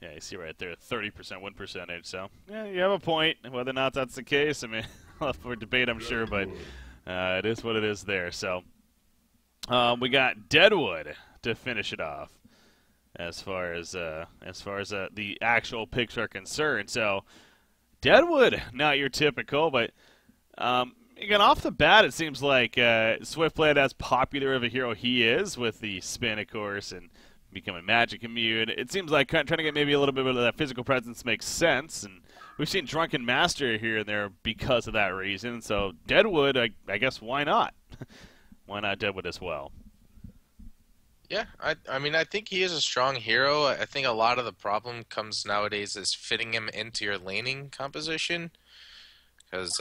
Yeah, you see right there, 30% win percentage. So, yeah, you have a point. Whether or not that's the case, I mean, we'll have for debate, I'm sure, but it is what it is there. So, we got Deadwood to finish it off, as far as the actual picks are concerned. So, Deadwood, not your typical, but again, off the bat, it seems like Swiftblade, as popular of a hero he is, with the spin, of course, and becoming magic immune, it seems like trying to get maybe a little bit of that physical presence makes sense, and we've seen Drunken Master here and there because of that reason. So Deadwood, I guess, why not? Why not Deadwood as well? Yeah, I mean, I think he is a strong hero. I think a lot of the problem comes nowadays is fitting him into your laning composition, because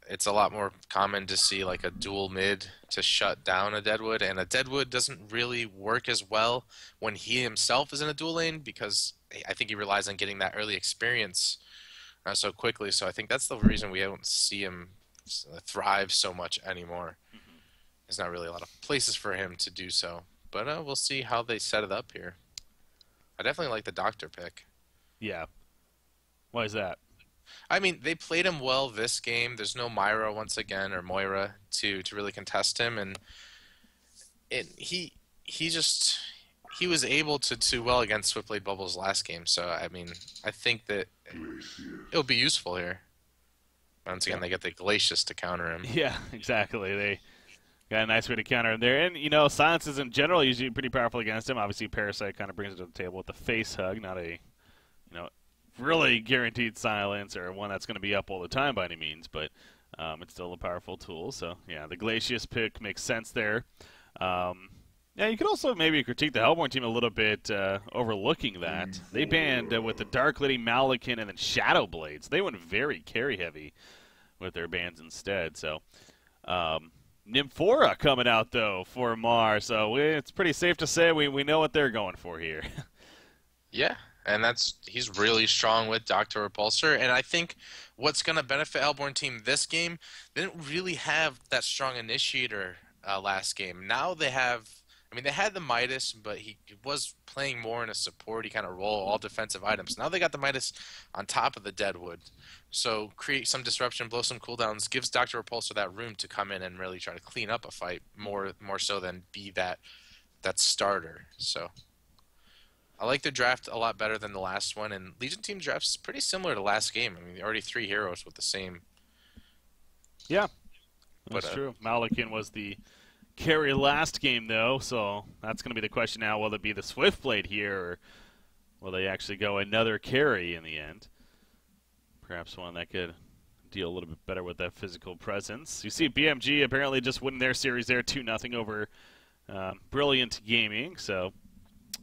it's a lot more common to see like a dual mid to shut down a Deadwood, and a Deadwood doesn't really work as well when he himself is in a dual lane, because I think he relies on getting that early experience so quickly. So I think that's the reason we don't see him thrive so much anymore. There's not really a lot of places for him to do so, but we'll see how they set it up here. I definitely like the Doctor pick. Yeah. Why is that? I mean, they played him well this game. There's no Myra once again, or Moira, to really contest him, and he was able to do well against Swiftblade Bubbles last game. So I mean, I think that it'll be useful here. Once again, they get the Glacius to counter him. Yeah, exactly. They got a nice way to counter him there, and silences in general usually pretty powerful against him. Obviously, Parasite kind of brings it to the table with the face hug, not a really guaranteed silence or one that's going to be up all the time by any means, but it's still a powerful tool. So, yeah, the Glacius pick makes sense there. Yeah, you could also maybe critique the Hellborn team a little bit, overlooking that. They banned with the Dark Lady, Malakin, and then Shadow Blades. They went very carry-heavy with their bans instead. So, Nymphora coming out, though, for Mar. So, it's pretty safe to say we know what they're going for here. Yeah. And he's really strong with Dr. Repulsor. And I think what's going to benefit Hellborn team this game, they didn't really have that strong initiator last game. Now they have, I mean, they had the Midas, but he was playing more in a support. He kind of roll all defensive items. Now they got the Midas on top of the Deadwood. So create some disruption, blow some cooldowns, gives Dr. Repulsor that room to come in and really try to clean up a fight more so than be that starter. So I like the draft a lot better than the last one, and Legion team draft's pretty similar to last game. I mean, already 3 heroes with the same. Yeah, that's true. Malakin was the carry last game, though, so that's going to be the question now. Will it be the Swiftblade here, or will they actually go another carry in the end? Perhaps one that could deal a little bit better with that physical presence. You see BMG apparently just winning their series there 2-0 over Brilliant Gaming, so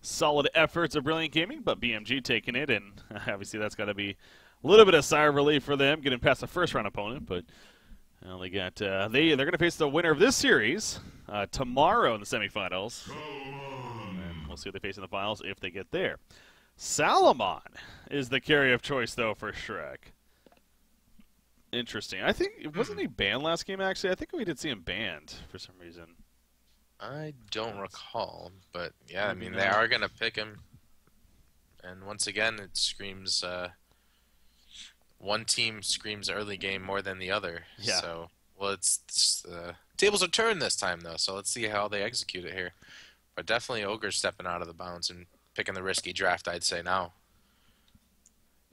solid efforts of Brilliant Gaming, but BMG taking it, and obviously that's got to be a little bit of sigh of relief for them, getting past the first-round opponent. But they got they're going to face the winner of this series tomorrow in the semifinals, and we'll see what they face in the finals if they get there. Salamon is the carry of choice, though, for Shrek. Interesting. I think wasn't he banned last game? Actually, I think we did see him banned for some reason. I don't recall, but yeah, I mean, they are going to pick him. And once again, it screams, one team screams early game more than the other. Yeah. So, well, it's tables are turned this time, though, so let's see how they execute it here. But definitely Ogre's stepping out of the bounds and picking the risky draft, I'd say, now.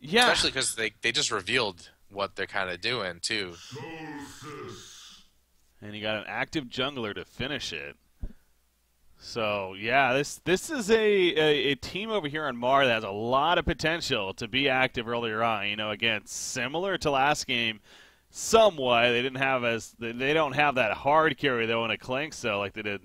Yeah. Especially because they just revealed what they're kind of doing, too. And you got an active jungler to finish it. So, yeah, this is a team over here on Mar that has a lot of potential to be active earlier on. Again, similar to last game, somewhat. They don't have that hard carry, though, in a Clank cell like they did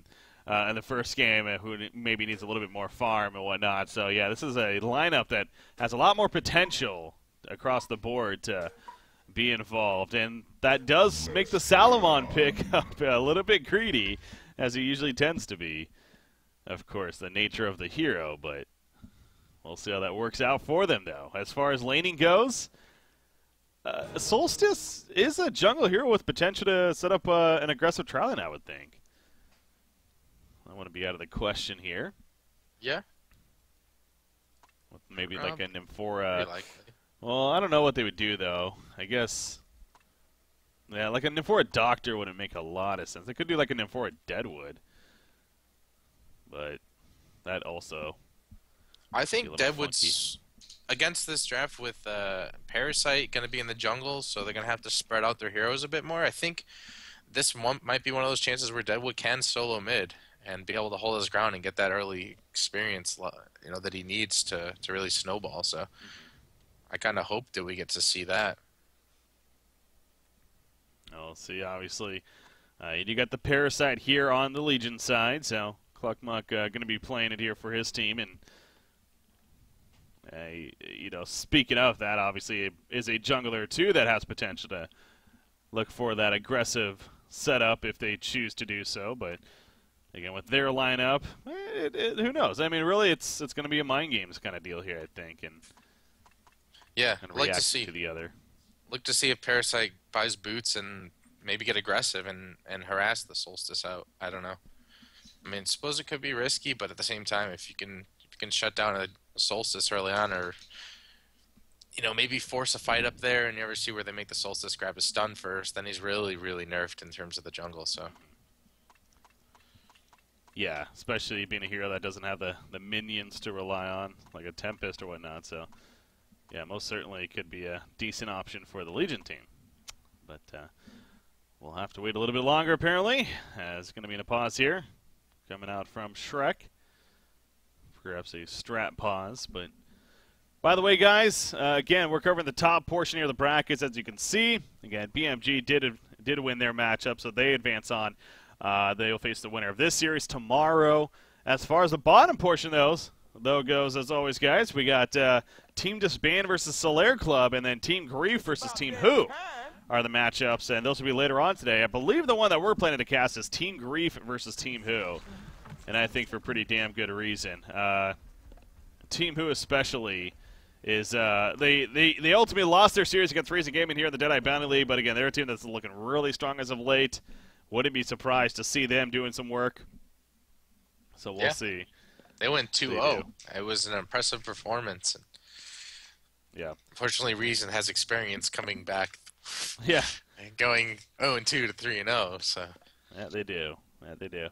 in the first game, who maybe needs a little bit more farm and whatnot. So, yeah, this is a lineup that has a lot more potential across the board to be involved. And that does make the Salamon pick up a little bit greedy, as he usually tends to be. Of course, the nature of the hero, but we'll see how that works out for them, though. As far as laning goes, Solstice is a jungle hero with potential to set up an aggressive trial line, I would think. I want to be out of the question here. Yeah. With maybe like a Nymphora. Likely. Well, I don't know what they would do though. I guess, yeah, like a Nymphora Doctor wouldn't make a lot of sense. They could do like a Nymphora Deadwood, but that also. I think Deadwood's against this draft with Parasite going to be in the jungle, so they're going to have to spread out their heroes a bit more. I think this one might be one of those chances where Deadwood can solo mid and be able to hold his ground and get that early experience, that he needs to really snowball. So I kind of hope that we get to see that. We'll see, obviously. You got the Parasite here on the Legion side, so Cluckmuck going to be playing it here for his team. And, speaking of that, obviously, is a jungler, too, that has potential to look for that aggressive setup if they choose to do so. But, again, with their lineup, who knows? I mean, really, it's going to be a mind games kind of deal here, I think. And yeah, I'd like to see the other. Look to see if Parasite buys boots and maybe get aggressive and harass the Solstice out. I don't know. I mean, suppose it could be risky, but at the same time, if you can shut down a Solstice early on, or maybe force a fight up there, and you ever see where they make the Solstice grab a stun first, then he's really, really nerfed in terms of the jungle. So yeah, especially being a hero that doesn't have the minions to rely on, like a Tempest or whatnot. So yeah, most certainly could be a decent option for the Legion team. But we'll have to wait a little bit longer, apparently. It's going to be in a pause here. Coming out from Shrek. Perhaps a strat pause. But by the way, guys, again, we're covering the top portion here of the brackets, as you can see. Again, BMG did win their matchup, so they advance on. They'll face the winner of this series tomorrow. As far as the bottom portion goes, as always, guys, we got Team Disband versus Solaire Club, and then Team Grief versus Team Who are the matchups, and those will be later on today. I believe the one that we're planning to cast is Team Grief versus Team Who, and I think for pretty damn good reason. Team Who especially is they ultimately lost their series against Reason Gaming here in the Deadeye Bounty League, but again, they're a team that's looking really strong as of late. Wouldn't be surprised to see them doing some work. So we'll see. They went 2-0. It was an impressive performance. Yeah. Unfortunately, Reason has experience coming back. Yeah. And going 0-2 to 3-0. So. Yeah, they do. Yeah, they do.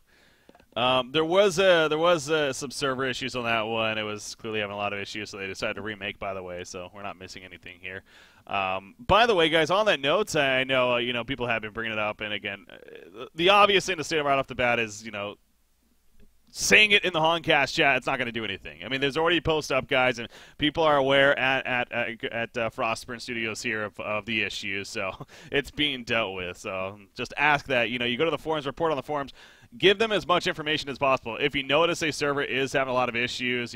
There was some server issues on that one. It was clearly having a lot of issues, so they decided to remake. By the way, so we're not missing anything here. By the way, guys, on that note, I know people have been bringing it up, and again, the obvious thing to say right off the bat is saying it in the Honcast chat, it's not going to do anything. I mean, there's already posts up, guys, and people are aware at Frostburn Studios here of the issues, so it's being dealt with. So just ask that. You go to the forums, report on the forums, give them as much information as possible. If you notice a server is having a lot of issues,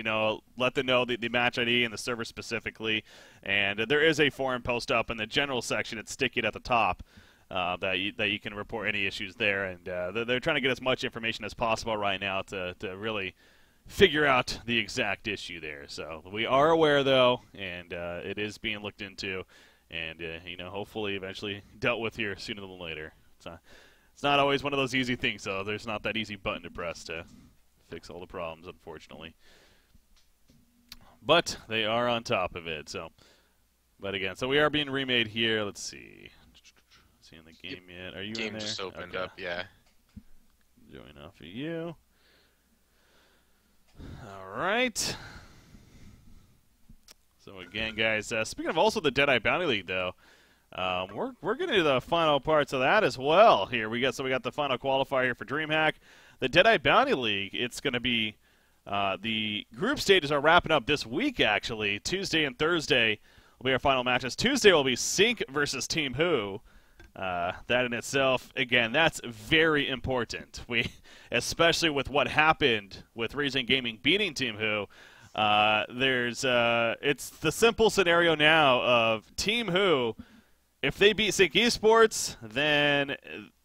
let them know the match ID and the server specifically. And there is a forum post up in the general section. It's sticky at the top. That you can report any issues there, and they're trying to get as much information as possible right now to really figure out the exact issue there. So we are aware, though, and it is being looked into, and hopefully eventually dealt with here sooner than later. It's not always one of those easy things, though. There's not that easy button to press to fix all the problems, unfortunately. But they are on top of it. But again, so we are being remade here. Let's see. See in the game yet? Are you in there? Game just opened up, yeah. Join off of you. All right. So again, guys, speaking of also the Deadeye Bounty League, though, we're getting to the final parts of that as well. Here we got the final qualifier here for DreamHack, the Deadeye Bounty League. It's going to be the group stages are wrapping up this week. Actually, Tuesday and Thursday will be our final matches. Tuesday will be Sync versus Team Who. That in itself, again, that's very important. Especially with what happened with Reason Gaming beating Team Who, it's the simple scenario now of Team Who. If they beat Sync Esports, then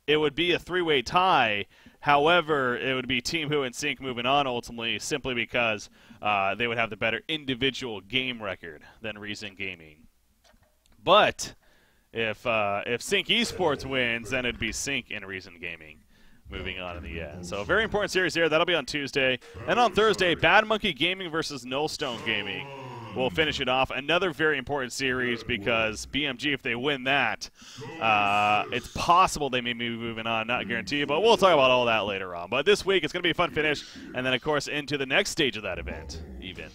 it would be a three-way tie. However, it would be Team Who and Sync moving on ultimately, simply because they would have the better individual game record than Reason Gaming. But if Sync Esports wins, then it'd be Sync and Reason Gaming moving on in the end. So a very important series here. That'll be on Tuesday. And on Thursday, Bad Monkey Gaming versus Nullstone Gaming. will finish it off. Another very important series because BMG, if they win that, it's possible they may be moving on. Not guaranteed, but we'll talk about all that later on. But this week, it's going to be a fun finish, and then, of course, into the next stage of that event, even.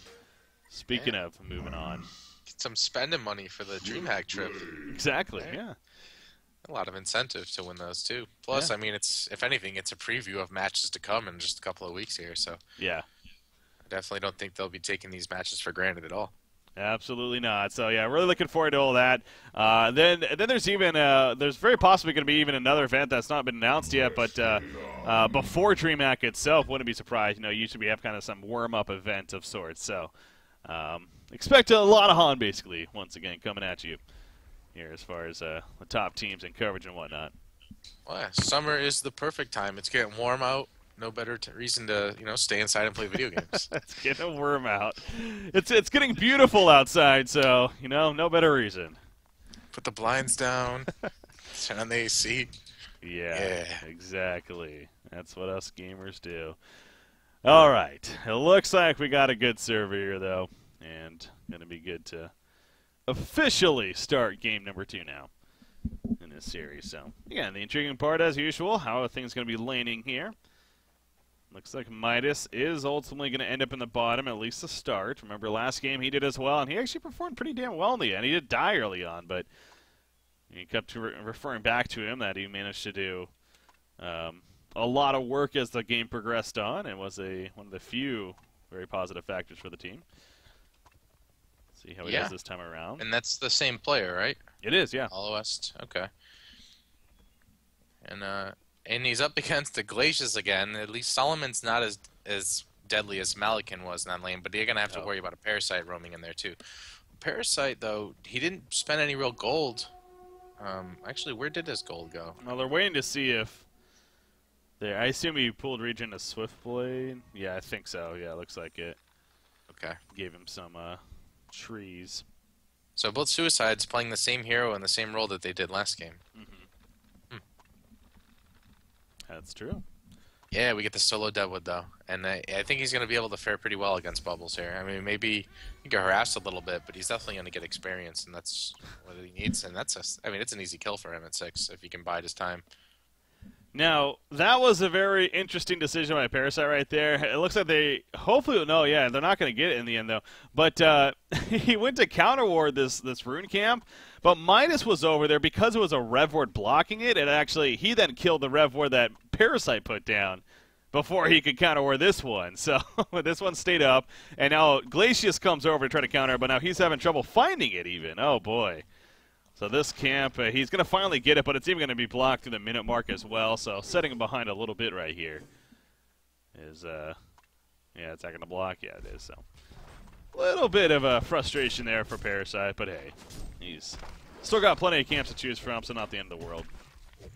Speaking of moving on. Get some spending money for the DreamHack trip. Exactly, yeah. A lot of incentive to win those too. Plus, I mean, it's if anything, it's a preview of matches to come in just a couple of weeks here. So yeah, I definitely don't think they'll be taking these matches for granted at all. Absolutely not. So yeah, really looking forward to all that. Then there's even there's very possibly going to be even another event that's not been announced yet. But before DreamHack itself, wouldn't be surprised. You know, usually we have kind of some warm-up event of sorts. So expect a lot of Han basically once again coming at you here as far as the top teams and coverage and whatnot. Well, yeah, summer is the perfect time. It's getting warm out. No better reason to stay inside and play video games. It's getting warm out. It's getting beautiful outside, so no better reason. Put the blinds down. Turn on the AC. Yeah, exactly. That's what us gamers do. All right, it looks like we got a good server here though, and gonna be good to officially start game number 2 now in this series. So, again, the intriguing part, as usual, how are things going to be laning here? Looks like Midas is ultimately going to end up in the bottom, at least to start. Remember, last game he did as well, and he actually performed pretty damn well in the end. He did die early on, but he kept referring back to him that he managed to do a lot of work as the game progressed on, and was one of the few very positive factors for the team. See how he does this time around. And that's the same player, right? It is, yeah. Hollow West, okay. And he's up against the Glacius again. At least Solomon's not as deadly as Malikan was in that lane, but you're going to have to worry about a Parasite roaming in there too. Parasite, though, he didn't spend any real gold. Actually, where did his gold go? Well, they're waiting to see if... I assume he pulled Regen to Swiftblade. Yeah, I think so. Yeah, looks like it. Okay. Gave him some... trees. So both Suicides playing the same hero in the same role that they did last game. That's true. Yeah, we get the solo Deadwood though, and I think he's going to be able to fare pretty well against Bubbles here. I mean, maybe he get harassed a little bit, but he's definitely going to get experience, and that's what he needs. And it's an easy kill for him at 6 if he can bide his time. Now, that was a very interesting decision by Parasite right there. It looks like they hopefully they're not going to get it in the end though. But he went to counter ward this rune camp, but Midas was over there because it was a rev ward blocking it, and actually he then killed the rev ward that Parasite put down before he could counter ward this one. So this one stayed up, and now Glacius comes over to try to counter, but now he's having trouble finding it even. Oh boy. So this camp, he's going to finally get it, but it's even going to be blocked through the minute mark as well. So setting him behind a little bit right here is, it's not going to block. Yeah, it is. So a little bit of a frustration there for Parasite, but hey, he's still got plenty of camps to choose from, so not the end of the world.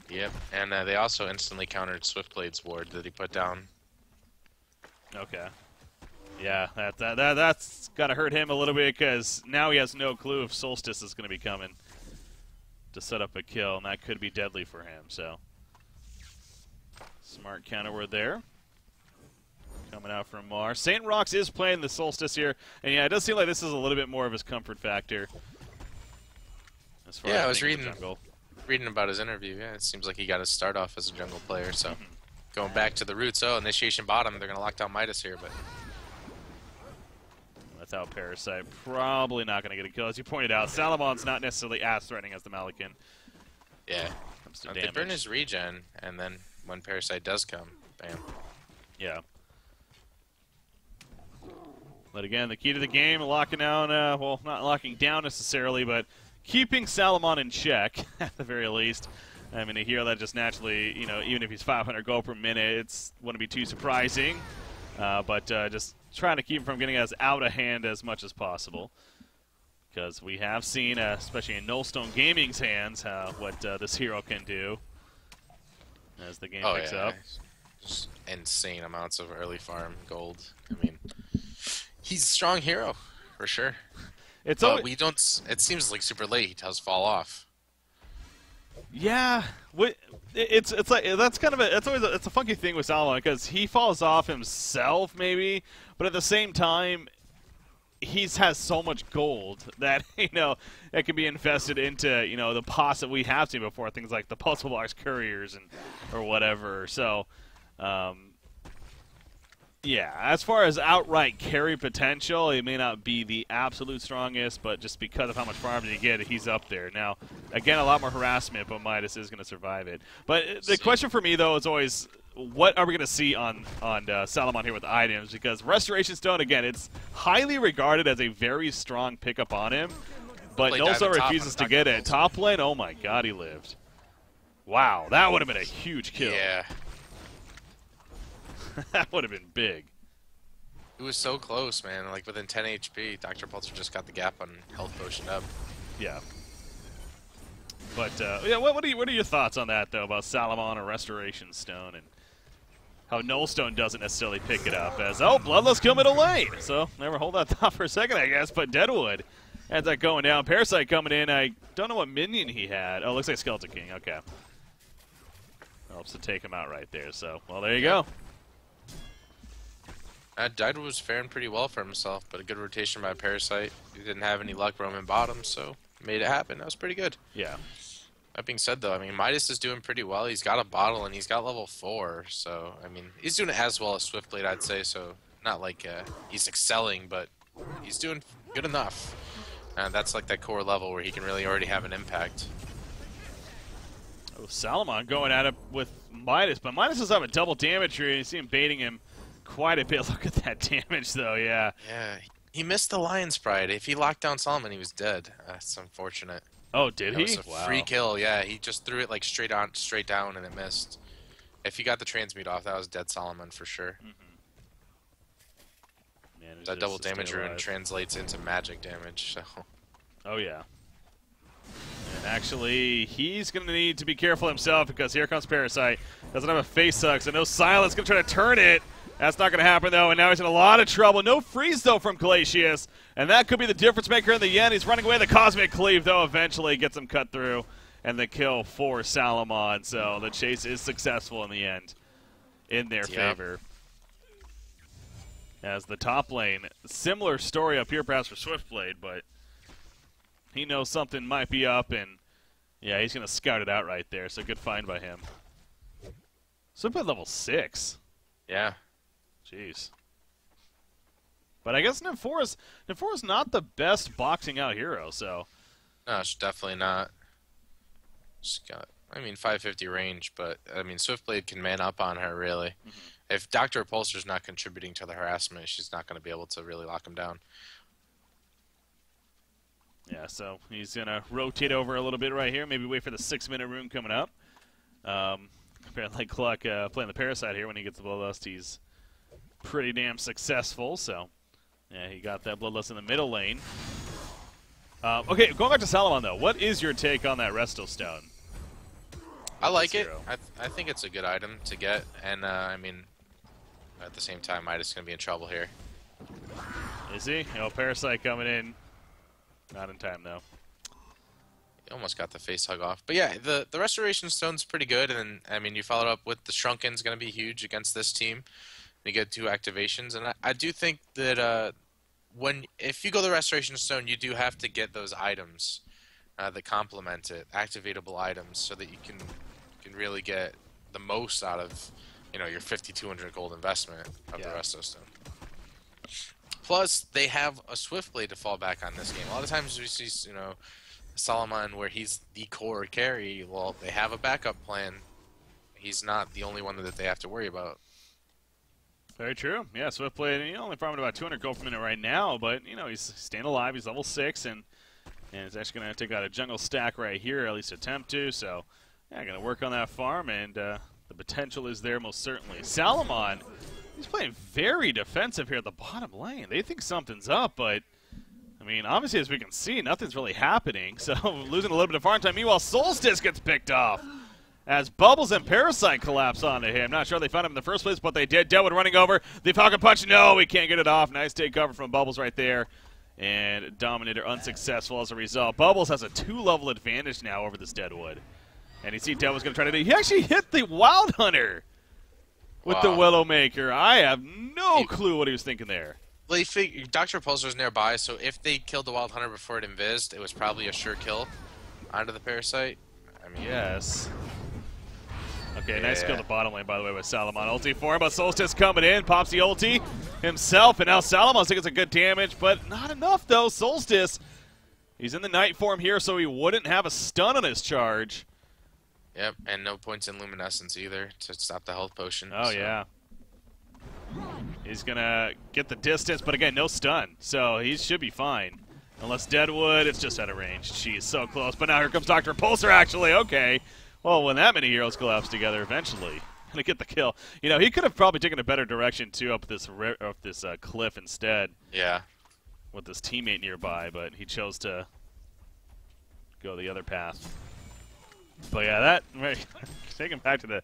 Yep, and they also instantly countered Swiftblade's ward that he put down. Okay. Yeah, that's got to hurt him a little bit because now he has no clue if Solstice is going to be coming to set up a kill, and that could be deadly for him. So smart counter word there. Coming out from Mar. St. Rox is playing the Solstice here, and yeah, it does seem like this is a little bit more of his comfort factor. As far as I was reading about his interview. Yeah, it seems like he got his start off as a jungle player, so going back to the roots. Oh, initiation bottom, they're going to lock down Midas here, but... Without Parasite, probably not going to get a kill. As you pointed out, Salamon's not necessarily as threatening as the Malikan. Yeah. They burn his regen, and then when Parasite does come, bam. Yeah. But again, the key to the game, locking down, well, not locking down necessarily, but keeping Salomon in check, at the very least. I mean, a hero that just naturally, even if he's 500 gold per minute, it wouldn't be too surprising. But just trying to keep him from getting us out of hand as much as possible. Because we have seen, especially in Nullstone Gaming's hands, what this hero can do as the game picks up. Just insane amounts of early farm gold. I mean, he's a strong hero, for sure. It seems like super late he does fall off. Yeah, it's like it's a funky thing with Salomon because he falls off himself maybe, but at the same time, has so much gold that, it can be invested into, the pots that we have seen before, things like the Pulsable Box Couriers or whatever. So, yeah, as far as outright carry potential, he may not be the absolute strongest, but just because of how much farming you get, he's up there. Now, again, a lot more harassment, but Midas is going to survive it. But the question for me, though, is always, what are we going to see on Salamon here with items? Because Restoration Stone, again, it's highly regarded as a very strong pickup on him, but Nullstar refuses to get it. Top lane, oh my god, he lived. Wow, that would have been a huge kill. Yeah. That would have been big. It was so close, man. Like, within 10 HP, Dr. Pulsar just got the gap on health potion up. Yeah. But, yeah, what are your thoughts on that, though, about Salamon or Restoration Stone, and how Nullstone doesn't necessarily pick it up as, Bloodlust kill middle lane. So, never hold that thought for a second, I guess, but Deadwood has that going down. Parasite coming in. I don't know what minion he had. Oh, looks like Skeleton King. Okay. Helps to take him out right there. So, well, there you go. Deadwood was faring pretty well for himself, but a good rotation by Parasite. He didn't have any luck roaming bottom, so made it happen. That was pretty good. Yeah. That being said, though, I mean, Midas is doing pretty well. He's got a bottle, and he's got level 4, so, I mean, he's doing it as well as Swiftblade, I'd say, so not like he's excelling, but he's doing good enough. That's like that core level where he can really already have an impact. Oh, Salamon going at it with Midas, but Midas does have a double damage here. You see him baiting him quite a bit. Look at that damage, though, yeah. Yeah, he missed the Lion's Pride. If he locked down Solomon, he was dead. That's unfortunate. Oh, did he? That was a free kill, yeah. He just threw it like straight down, and it missed. If he got the transmute off, that was dead Solomon for sure. Man, that double damage rune translates into magic damage, so. Oh, yeah. And actually, he's going to need to be careful himself because here comes Parasite. Doesn't have a face hug, so no silence. Going to try to turn it. That's not going to happen, though, and now he's in a lot of trouble. No freeze, though, from Glacius, and that could be the difference maker in the end. He's running away. The Cosmic Cleave, though, eventually gets him cut through, and the kill for Salamon. So the chase is successful in the end in their favor. As the top lane, similar story up here perhaps for Swiftblade, but he knows something might be up, and, yeah, he's going to scout it out right there, so good find by him. Swiftblade level 6. Yeah. Jeez. But I guess Nymphora's not the best boxing out hero, so. No, it's definitely not. She's got, 550 range, but, Swiftblade can man up on her, really. If Dr. Repulsor's not contributing to the harassment, she's not going to be able to really lock him down. Yeah, so he's going to rotate over a little bit right here, maybe wait for the 6-minute rune coming up. Apparently Cluck playing the Parasite here when he gets the Bloodlust, he's pretty damn successful, so yeah, he got that Bloodlust in the middle lane. Okay, going back to Salamon, though, what is your take on that Resto Stone? I like it. I think it's a good item to get, and, at the same time, Midas going to be in trouble here. Is he? Parasite coming in. Not in time, though. He almost got the face hug off. But yeah, the Restoration Stone's pretty good, and, you followed up with the Shrunken's going to be huge against this team. You get 2 activations, and I do think that if you go the Restoration Stone, you do have to get those items that complement it, activatable items, so that you can really get the most out of your 5,200 gold investment of the Resto Stone. Plus, they have a Swiftblade to fall back on this game. A lot of times we see Salamon where he's the core carry. Well, they have a backup plan. He's not the only one that they have to worry about. Very true. Yeah, Swiftblade, only farming about 200 gold per minute right now, but, he's staying alive. He's level 6, and he's actually going to take out a jungle stack right here, at least attempt to. So, yeah, going to work on that farm, and the potential is there most certainly. Salamon, he's playing very defensive here at the bottom lane. They think something's up, but, obviously, as we can see, nothing's really happening. So, losing a little bit of farm time. Meanwhile, Solstice gets picked off as Bubbles and Parasite collapse onto him. Not sure they found him in the first place, but they did. Deadwood running over. The Falcon Punch. No, we can't get it off. Nice take cover from Bubbles right there. And Dominator unsuccessful as a result. Bubbles has a 2-level advantage now over this Deadwood. And you see Deadwood's going to try to do. He actually hit the Wild Hunter with the Willowmaker. I have no clue what he was thinking there. Well, you figure Dr. Repulsor's nearby, so if they killed the Wild Hunter before it invised, it was probably a sure kill onto the Parasite. I mean, yes. Okay, yeah. nice kill to bottom lane, by the way, with Salamon. Ulti for him, but Solstice coming in, pops the ulti himself, and now Salamon's taking some good damage, but not enough, though. Solstice, he's in the Night form here, so he wouldn't have a stun on his charge. Yep, and no points in Luminescence either to stop the health potion. Oh, so. yeah. He's going to get the distance, but again, no stun, so he should be fine. Unless Deadwood, it's just out of range. She's so close, but now here comes Dr. Repulsor, actually. Okay. Well, when that many heroes collapse together, eventually, gonna get the kill. You know, he could have probably taken a better direction too up this cliff instead. Yeah. With his teammate nearby, but he chose to go the other path. But yeah, that taking back to the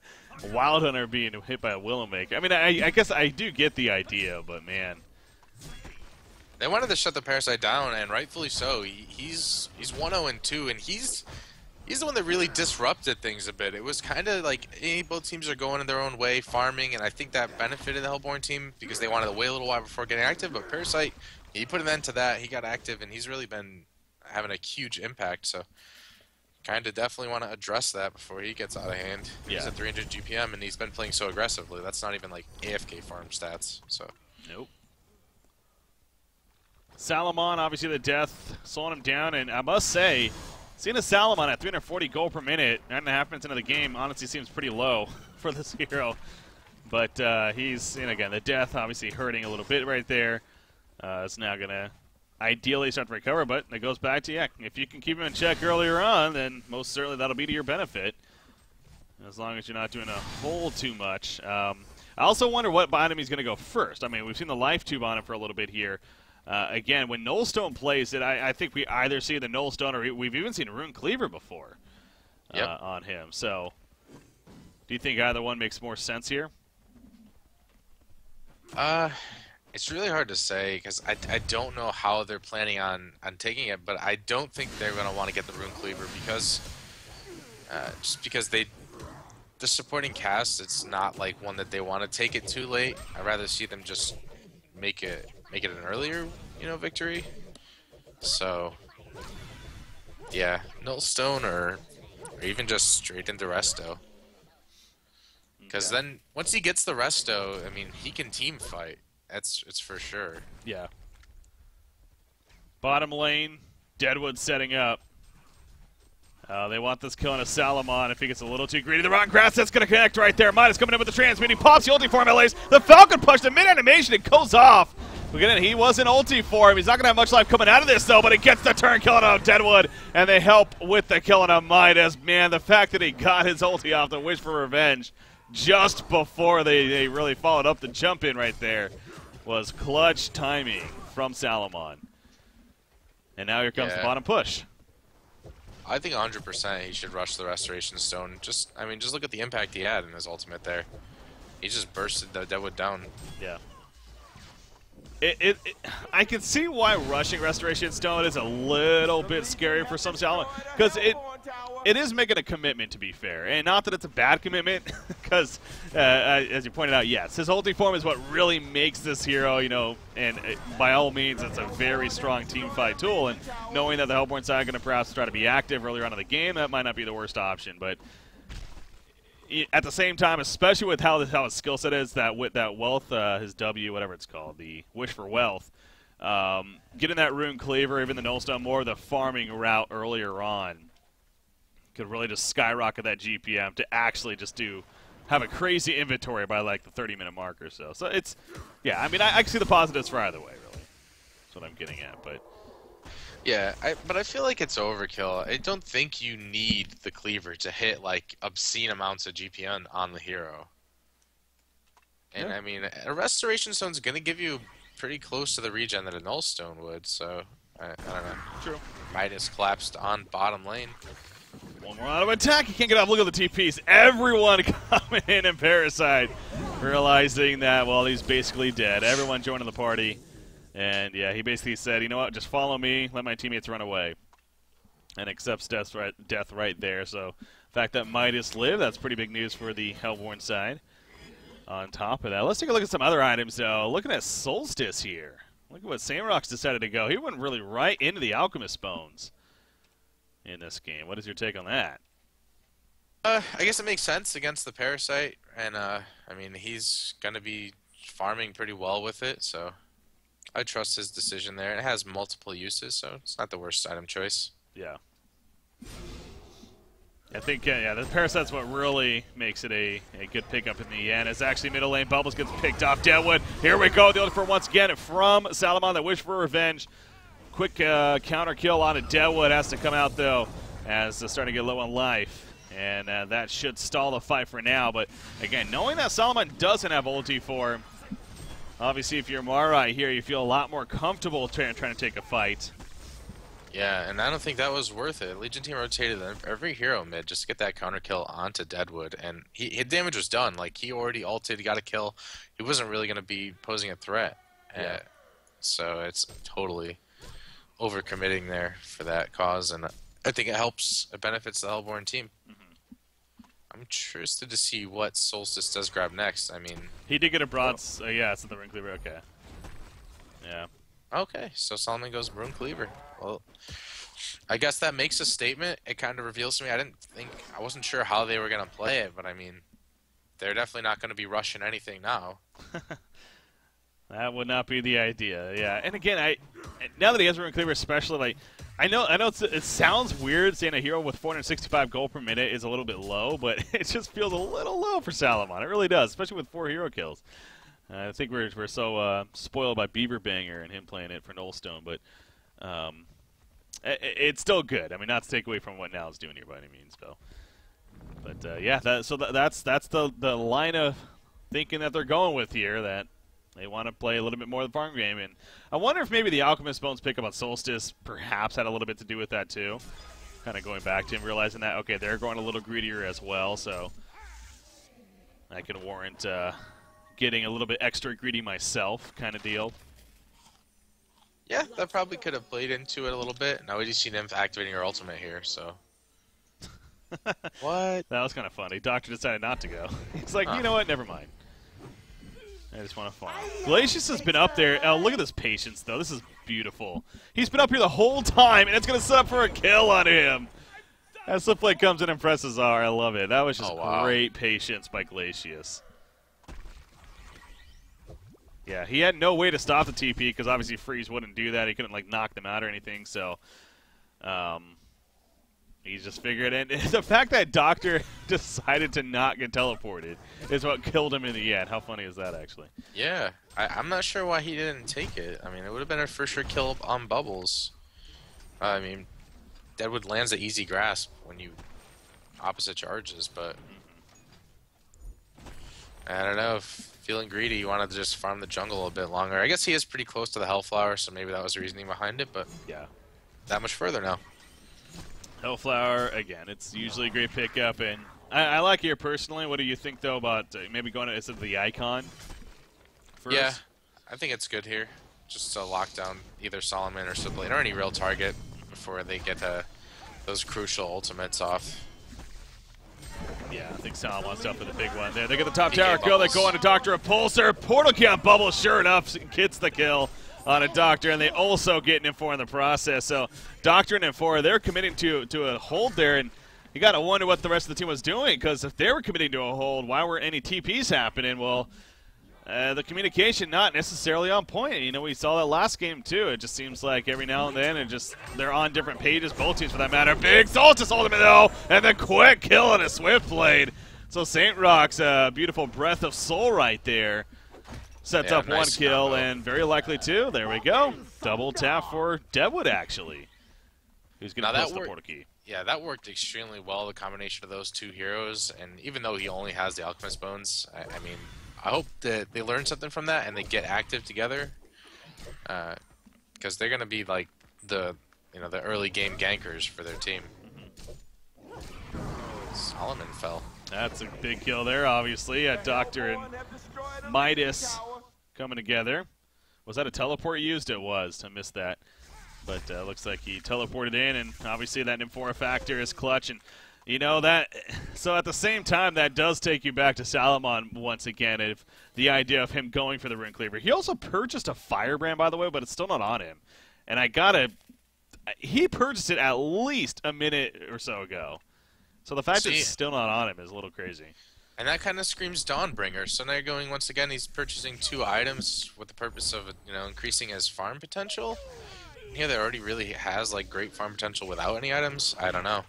Wild Hunter being hit by a Willowmaker. I mean, I guess I do get the idea, but man. They wanted to shut the Parasite down, and rightfully so. He's 1-0-2, and he's the one that really disrupted things a bit. It was kind of like both teams are going in their own way, farming, and I think that benefited the Hellborn team because they wanted to wait a little while before getting active. But Parasite, he put an end to that. He got active, and he's really been having a huge impact. So, kind of definitely want to address that before he gets out of hand. Yeah. He's at 300 GPM, and he's been playing so aggressively. That's not even like AFK farm stats. So. Nope. Salamon, obviously the death, slowing him down, and I must say, seeing a Salamon at 340 gold per minute, 9.5 minutes into the game, honestly seems pretty low for this hero. But he's, and again, the death obviously hurting a little bit right there. It's now going to ideally start to recover, but it goes back to, yeah, if you can keep him in check earlier on, then most certainly that'll be to your benefit, as long as you're not doing a whole too much. I also wonder what bottom he's going to go first. I mean, we've seen the life tube on him for a little bit here. Again, when Nullstone plays it, I think we either see the Nullstone or we've even seen Rune Cleaver before on him. So, do you think either one makes more sense here? It's really hard to say because I don't know how they're planning on taking it, but I don't think they're going to want to get the Rune Cleaver because just because the supporting cast, it's not like one that they want to take it too late. I'd rather see them just make it an earlier, victory. So, yeah, Nullstone or even just straight into Resto. Because then, once he gets the Resto, I mean, he can team fight. It's for sure. Yeah. Bottom lane, Deadwood setting up. They want this kill on a Salamon. If he gets a little too greedy, the Rotten Grass, that's going to connect right there. Midas coming in with the transmute. He pops the ulti for him, LA's. The Falcon push, the mid-animation, it goes off. Again, he wasn't ulti for him. He's not going to have much life coming out of this, though, but it gets the turn killing on Deadwood, and they help with the killing on Midas. Man, the fact that he got his ulti off the Wish for Revenge just before they really followed up the jump in right there was clutch timing from Salamon. And now here comes the bottom push. I think 100% he should rush the Restoration Stone. Just look at the impact he had in his ultimate there. He just bursted the Deadwood down. Yeah. I can see why rushing Restoration Stone is a little bit scary for some Salamon, because it is making a commitment, to be fair, and not that it's a bad commitment, because as you pointed out, yes, his ulti form is what really makes this hero, and by all means, it's a very strong team fight tool, and knowing that the Hellborn side are going to perhaps try to be active earlier on in the game, that might not be the worst option, but at the same time, especially with how his skill set is, that wealth, his W, whatever it's called, the Wish for Wealth, getting that Rune Cleaver, even the Nullstone, more of the farming route earlier on, could really just skyrocket that GPM to actually just have a crazy inventory by like the 30-minute mark or so. So it's, yeah, I mean, I can see the positives for either way, really. That's what I'm getting at, but. Yeah, but I feel like it's overkill. I don't think you need the Cleaver to hit like obscene amounts of GPM on the hero. And I mean, a Restoration Stone's gonna give you pretty close to the regen that a Nullstone would. So I don't know. True. Midas collapsed on bottom lane. One more out of attack. He can't get off. Look at the TPs. Everyone coming in Parasite, realizing that he's basically dead. Everyone joining the party. And, yeah, he basically said, you know what, just follow me, let my teammates run away. And accepts death right there. So, the fact that Midas lived, that's pretty big news for the Hellborn side. On top of that, let's take a look at some other items, though. Looking at Solstice here. Look at what Samrock's decided to go. He went really right into the Alchemist Bones in this game. What is your take on that? I guess it makes sense against the Parasite, and I mean he's gonna be farming pretty well with it, so I trust his decision there. It has multiple uses, so it's not the worst item choice. Yeah. I think, the Parasite's what really makes it a good pickup in the end. It's actually middle lane. Bubbles gets picked off. Deadwood. Here we go. The other for once again from Salomon, that wish for revenge. Quick counter kill on a Deadwood. Has to come out, though, as they're starting to get low on life. And that should stall the fight for now. But, again, knowing that Salomon doesn't have ulti for him, obviously if you're Marai here, you feel a lot more comfortable trying to take a fight. Yeah, and I don't think that was worth it. Legion team rotated every hero mid just to get that counter kill onto Deadwood, and his damage was done. Like, he already ulted, he got a kill. He wasn't really going to be posing a threat. Yeah. So it's totally overcommitting there for that cause, and I think it helps, it benefits the Hellborn team. I'm interested to see what Solstice does grab next. I mean, he did get a broad. Yeah, it's the Rune Cleaver. Okay. Yeah. Okay, so Solomon goes Rune Cleaver. Well, I guess that makes a statement. It kind of reveals to me. I wasn't sure how they were gonna play it, but I mean, they're definitely not gonna be rushing anything now. That would not be the idea. Yeah, and again, now that he has Rune Cleaver, especially like. I know it sounds weird saying a hero with 465 gold per minute is a little bit low, but it just feels a little low for Salomon. It really does, especially with 4 hero kills. I think we're so spoiled by Beaver Banger and him playing it for Nullstone, but it's still good. I mean, not to take away from what Now's doing here by any means, though. But yeah, that's the line of thinking that they're going with here. That they want to play a little bit more of the farm game, and I wonder if maybe the Alchemist Bones pickup on Solstice perhaps had a little bit to do with that too. Kind of going back to him, realizing that, okay, they're going a little greedier as well, so I can warrant getting a little bit extra greedy myself kind of deal. Yeah, that probably could have played into it a little bit. Now we just see them activating her ultimate here, so. What? That was kind of funny. Doctor decided not to go. He's like, you know what, never mind. I just want to farm. Glacius has been up there. Oh, look at this patience, though. This is beautiful. He's been up here the whole time, and it's going to set up for a kill on him. That slip play comes in and presses R. I love it. That was just great patience by Glacius. Yeah, he had no way to stop the TP because obviously Freeze wouldn't do that. He couldn't like knock them out or anything. So he's just figured it. And the fact that Doctor decided to not get teleported is what killed him in the end. How funny is that, actually? Yeah, I'm not sure why he didn't take it. I mean, it would have been a for sure kill on Bubbles. I mean, Deadwood lands an easy grasp when you opposite charges, but I don't know. If feeling greedy, you wanted to just farm the jungle a bit longer. I guess he is pretty close to the Hellflower, so maybe that was the reasoning behind it, but yeah, that much further now. Hellflower, again, it's usually a great pickup, and I like it here personally. What do you think, though, about maybe going to the Icon first? Yeah, I think it's good here. Just to lock down either Solomon or Sibblade or any real target before they get those crucial ultimates off. Yeah, I think Solomon wants up for the big one there. They get the top tower kill. They go on to Doctor Repulsor. Portal Camp Bubbles, sure enough, gets the kill on a Doctor, and they also get an M4 in the process. So Doctor and M4, they're committing to a hold there, and you got to wonder what the rest of the team was doing, because if they were committing to a hold, why were any TPs happening? Well, the communication not necessarily on point. You know, we saw that last game too. It just seems like every now and then they're on different pages, both teams for that matter. Big Solstice ultimate though, and then quick kill on a Swift Blade. So St. Rock's beautiful breath of soul right there. Sets up nice one kill combo. And very likely two. There we go. Double tap for Deadwood actually. Who's going to post the portal key. Yeah, that worked extremely well, the combination of those two heroes. And even though he only has the Alchemist Bones, I mean, I hope that they learn something from that and they get active together, because they're going to be like the early game gankers for their team. Solomon fell. That's a big kill there, obviously. Doctor and Midas coming together. Was that a teleport used? It was. I missed that. But looks like he teleported in, and obviously that M4 factor is clutch. And You know that. So at the same time, that does take you back to Salomon once again. If the idea of him going for the Rune Cleaver, he also purchased a Firebrand, by the way, but it's still not on him. And he purchased it at least a minute or so ago. So the fact that it's still not on him is a little crazy. And that kind of screams Dawnbringer. So now you're going once again. He's purchasing 2 items with the purpose of increasing his farm potential. Here, that already really has like great farm potential without any items. I don't know.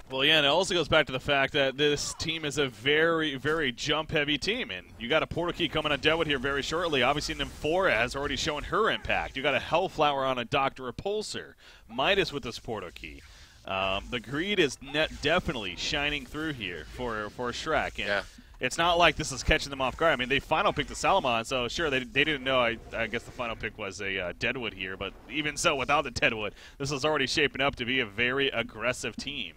Well, yeah, and it also goes back to the fact that this team is a very, very jump-heavy team, and you got a Portal Key coming on Deadwood here very shortly. Obviously, Nymphora has already shown her impact. You got a Hellflower on a Dr. Repulsor. Midas with this Portal Key. The greed is definitely shining through here for Shrek, and it's not like this is catching them off guard. I mean, they final picked the Salomon, so sure, they didn't know. I guess the final pick was a Deadwood here, but even so, without the Deadwood, this is already shaping up to be a very aggressive team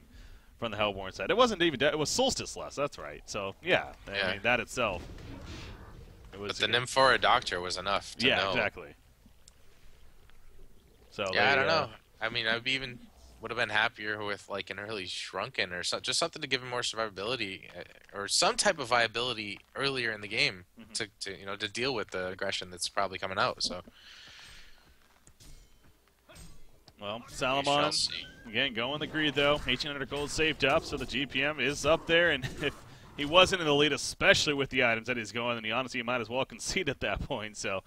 from the Hellborn side. It wasn't even it was Solstice less, that's right. So, yeah, I mean, that itself. But the Nymphora Doctor was enough to know. Yeah, exactly. So yeah, I don't know. I mean, would have been happier with like an early Shrunken or just something to give him more survivability or some type of viability earlier in the game to deal with the aggression that's probably coming out. So, well, Salomon again going the greed though. 1,800 gold saved up, so the GPM is up there, and if he wasn't in the lead, especially with the items that he's going, then he honestly might as well concede at that point. So,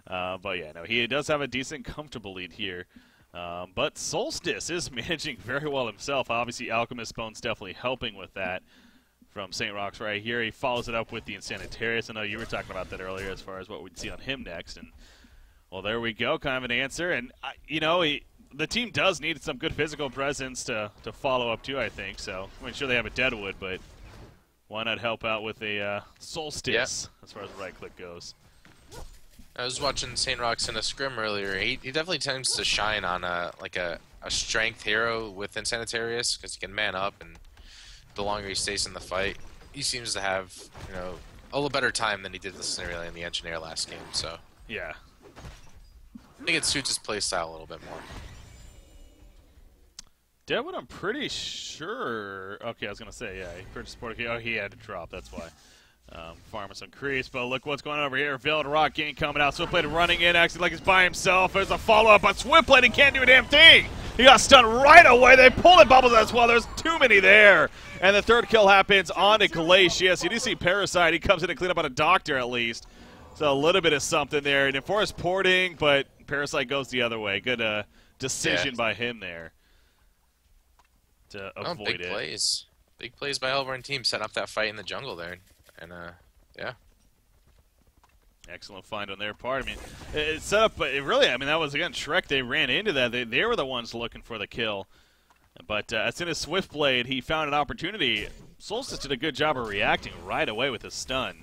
but yeah, no, he does have a decent, comfortable lead here. But Solstice is managing very well himself. Obviously, Alchemist Bone's definitely helping with that from St. Rox right here. He follows it up with the Insanitarius. I know you were talking about that earlier as far as what we'd see on him next. And, well, there we go, kind of an answer. And, the team does need some good physical presence to follow up, too, I think. So, I mean, sure they have a Deadwood, but why not help out with a Solstice as far as right-click goes. I was watching St. Rox in a scrim earlier. He definitely tends to shine on a strength hero with Insanitarius because he can man up, and the longer he stays in the fight, he seems to have a little better time than he did necessarily in the Engineer last game. So yeah, I think it suits his playstyle a little bit more. Deadwood, I'm pretty sure. Okay, I was gonna say he purchased Portal Key. Oh, he had to drop. That's why. Farming some creeps, but look what's going on over here. Veiled Rock Gang coming out. Swiftblade running in, acting like he's by himself. There's a follow-up on Swiftblade. He can't do a damn thing. He got stunned right away. They pull it bubbles as well. There's too many there. And the third kill happens on to Glacius. You do see Parasite. He comes in to clean up on a Doctor at least. So a little bit of something there. And Forest porting, but Parasite goes the other way. Good decision by him there to avoid big plays. Big plays by Hellborn team setting up that fight in the jungle there. And, yeah. Excellent find on their part. I mean, it's set up, but that was, again, Shrek. They ran into that. They were the ones looking for the kill. But as soon as Swiftblade, he found an opportunity. Solstice did a good job of reacting right away with his stun.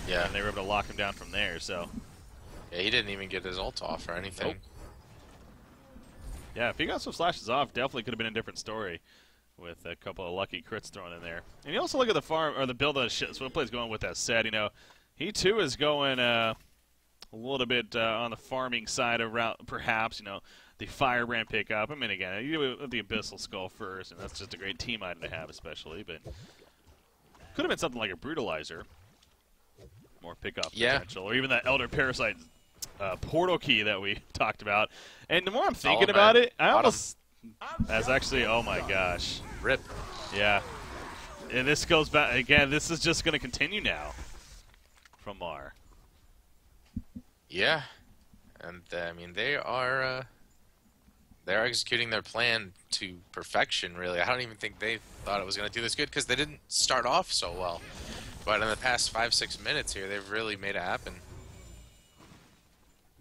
Yeah. And they were able to lock him down from there, so. Yeah, he didn't even get his ult off or anything. Nope. Yeah, if he got some slashes off, definitely could have been a different story. With a couple of lucky crits thrown in there. And you also look at the farm, or the build that Swiftblade's going with that set. He too is going a little bit on the farming side around, perhaps, the Firebrand pickup. I mean, again, you do the Abyssal Skull first, and that's just a great team item to have, especially. But could have been something like a Brutalizer. More pickup potential. Or even that Elder Parasite Portal Key that we talked about. And the more I'm thinking about it, I almost... That's actually, oh my gosh. Rip. Yeah. And this goes back, again, this is just going to continue now from Mar. Yeah. And, I mean, they're executing their plan to perfection, really. I don't even think they thought it was going to do this good because they didn't start off so well. But in the past 5-6 minutes here, they've really made it happen.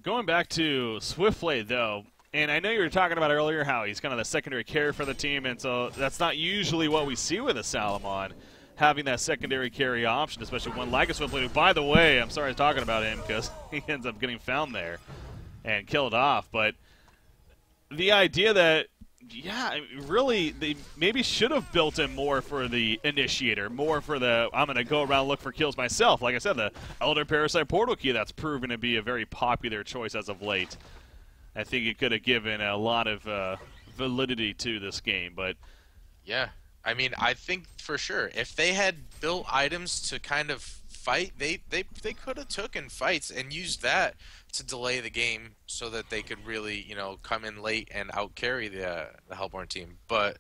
Going back to Swiftblade, though, and I know you were talking about earlier how he's kind of the secondary carry for the team, and so that's not usually what we see with a Salomon, having that secondary carry option, especially one like a Swiftblade, who, by the way, I'm sorry talking about him because he ends up getting found there and killed off. But the idea that, yeah, really, they maybe should have built him more for the initiator, more for the, I'm going to go around and look for kills myself. Like I said, the Elder Parasite Portal Key, that's proven to be a very popular choice as of late. I think it could have given a lot of validity to this game. But yeah, I mean, I think for sure if they had built items to kind of fight, they could have taken fights and used that to delay the game so that they could really, you know, come in late and out carry the Hellborn team. But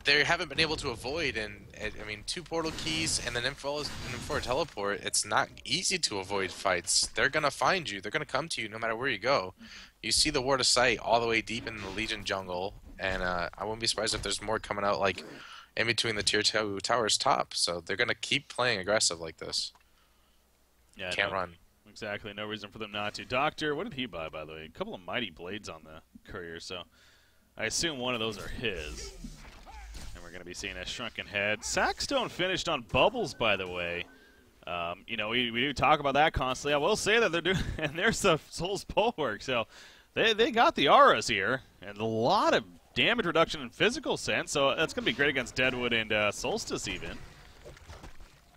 they haven't been able to avoid, and I mean, 2 portal keys and then info for a teleport. It's not easy to avoid fights. They're gonna find you. They're gonna come to you no matter where you go. You see the ward of sight all the way deep in the Legion jungle, and I wouldn't be surprised if there's more coming out like in between the tier 2 towers top. So they're gonna keep playing aggressive like this. Yeah, Can't run. Exactly. No reason for them not to. Doctor, what did he buy, by the way? A couple of mighty blades on the courier, so I assume one of those are his. And we're going to be seeing a shrunken head. Sackstone finished on bubbles, by the way. You know, we do talk about that constantly. I will say that they're doing, and there's the Soul's Bulwark. So they got the auras here, and a lot of damage reduction in physical sense. So that's going to be great against Deadwood and Solstice even.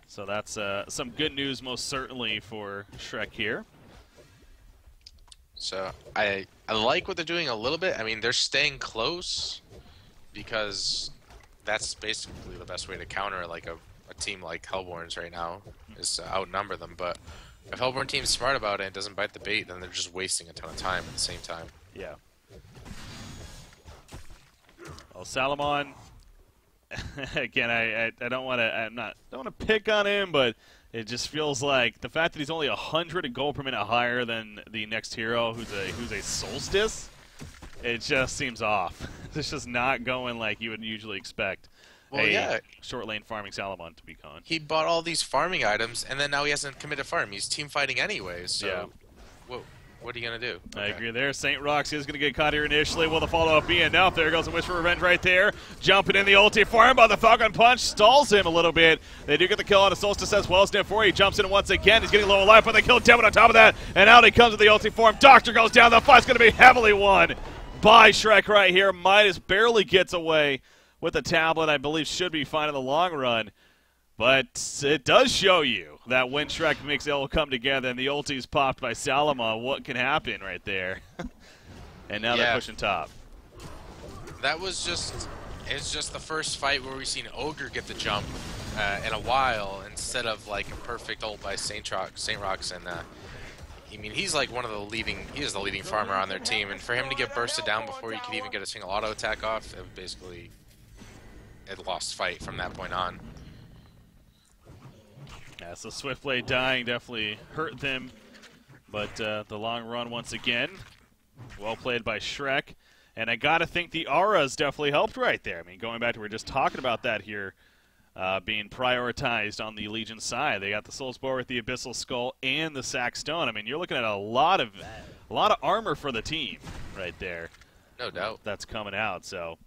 So that's some good news, most certainly, for Shrek here. So I like what they're doing a little bit. I mean, they're staying close because that's basically the best way to counter like a team like Hellborn's right now, is to outnumber them. But if Hellborn team's smart about it and doesn't bite the bait, then they're just wasting a ton of time at the same time. Yeah. Well, Salamon, again, I don't want to pick on him, but it just feels like the fact that he's only 100 in gold per minute higher than the next hero, who's a Solstice, it just seems off. It's just not going like you would usually expect. Well, yeah, short lane farming Salamon to be con. He bought all these farming items, and then now he hasn't committed farm. He's team fighting anyways. So yeah. What are you gonna do? I agree there. St. Roxy is gonna get caught here initially. Will the follow-up be enough? There goes a Wish for Revenge right there. Jumping in the ulti for him, but the Falcon Punch stalls him a little bit. They do get the kill on a Solstice as well. Snip 4, he jumps in once again. He's getting low life, but they kill Devin on top of that. And out he comes with the ulti for him. Doctor goes down. The fight's gonna be heavily won by Shrek right here. Midas barely gets away with the tablet. I believe should be fine in the long run. But it does show you that when Shrek makes it all come together and the ulti's popped by Salama, what can happen right there. And now they're pushing top. That was it's just the first fight where we've seen Ogre get the jump in a while, instead of like a perfect ult by St. Rox. And I mean, he's like he is the leading farmer on their team, and for him to get bursted down before he could even get a single auto attack off, it basically lost fight from that point on. Yeah, so Swiftblade dying definitely hurt them, but the long run once again, well played by Shrek, and I gotta think the auras definitely helped right there. I mean, going back to we were just talking about that here, being prioritized on the Legion side. They got the Soulsborne with the Abyssal Skull and the Sack Stone. I mean, you're looking at a lot of armor for the team right there. No doubt. That's coming out, so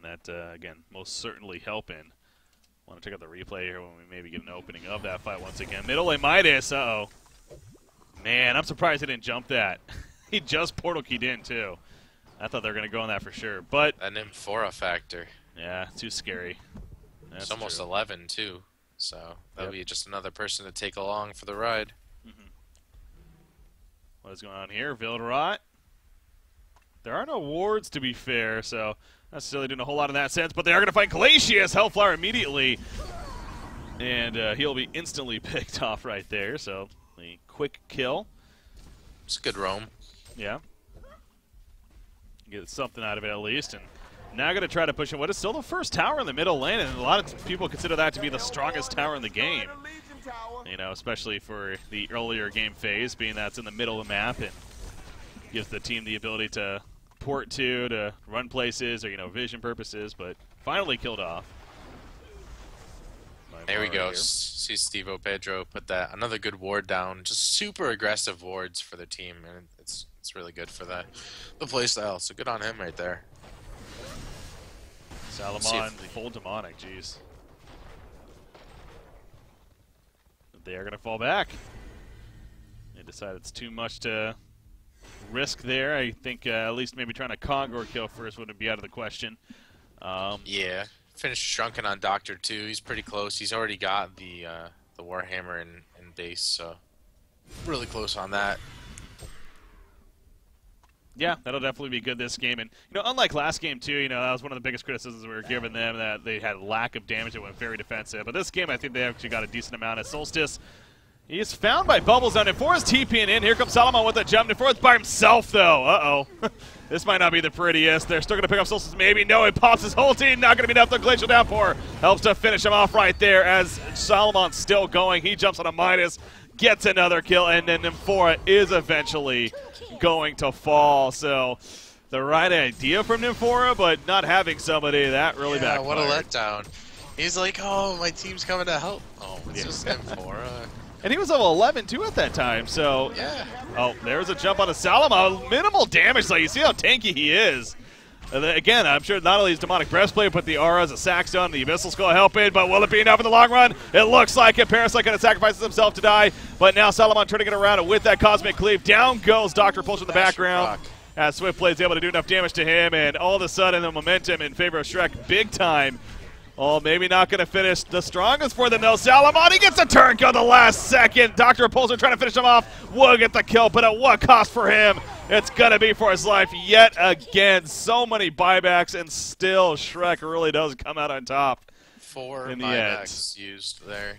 that again most certainly helping. Want to check out the replay here when we maybe get an opening of that fight once again. Middle lane Midas, uh-oh. Man, I'm surprised he didn't jump that. He just portal keyed in, too. I thought they were going to go on that for sure, but... An Amphora factor. Yeah, too scary. That's it's almost true. 11, too. So that'll be just another person to take along for the ride. What is going on here? Vilderot. There are no wards, to be fair, so... Not necessarily doing a whole lot in that sense, but they are going to fight Glacius Hellflower immediately. And he'll be instantly picked off right there, so a quick kill. It's a good roam. Yeah. Get something out of it at least. And now going to try to push in what is still the first tower in the middle lane, and a lot of people consider that to be the strongest tower in the game. You know, especially for the earlier game phase, being that's in the middle of the map and gives the team the ability to port to run places or, you know, vision purposes, but finally killed off. There we go. See Steve-O Pedro put that another good ward down. Just super aggressive wards for the team, and it's really good for the playstyle. So good on him right there. Salamon full demonic, jeez. They are going to fall back. They decide it's too much to risk there. I think at least maybe trying a Kongor kill first wouldn't be out of the question. Yeah, finished Shrunken on Doctor too. He's pretty close. He's already got the Warhammer in base, so really close on that. Yeah, that'll definitely be good this game. And, unlike last game, too, that was one of the biggest criticisms we were giving them, that they had lack of damage that went very defensive. But this game, I think they actually got a decent amount of Solstice. He is found by Bubbles on Ninfora's TPing in. Here comes Salomon with a jump. Ninfora's by himself, though. Uh-oh. This might not be the prettiest. They're still going to pick up Solstice, maybe. No, he pops his ulti. Not going to be enough. The Glacial Downpour helps to finish him off right there as Salomon's still going. He jumps on a Midas, gets another kill, and then Ninfora is eventually going to fall. So the right idea from Ninfora, but not having somebody, that really backfired. What a letdown. He's like, oh, my team's coming to help. Oh, it's just Ninfora. And he was level 11, too, at that time, so... Yeah. Oh, there's a jump on a Salomon. Minimal damage, though. You see how tanky he is. Again, I'm sure not only his Demonic Breastplate, but the auras, a Sackstone, the Abyssal Skull helping, but will it be enough in the long run? It looks like it. Parasite going to sacrifice himself to die, but now Salomon turning it around, and with that Cosmic Cleave, down goes Dr. Repulsor in the background. As Swiftblade's able to do enough damage to him, and all of a sudden the momentum in favor of Shrek big time. Oh, maybe not going to finish the strongest for them, though. Salomon, he gets a turn kill the last second. Dr. Repulsor trying to finish him off. Will get the kill, but at what cost for him? It's going to be for his life yet again. So many buybacks, and still Shrek really does come out on top. 4 in the buybacks used there,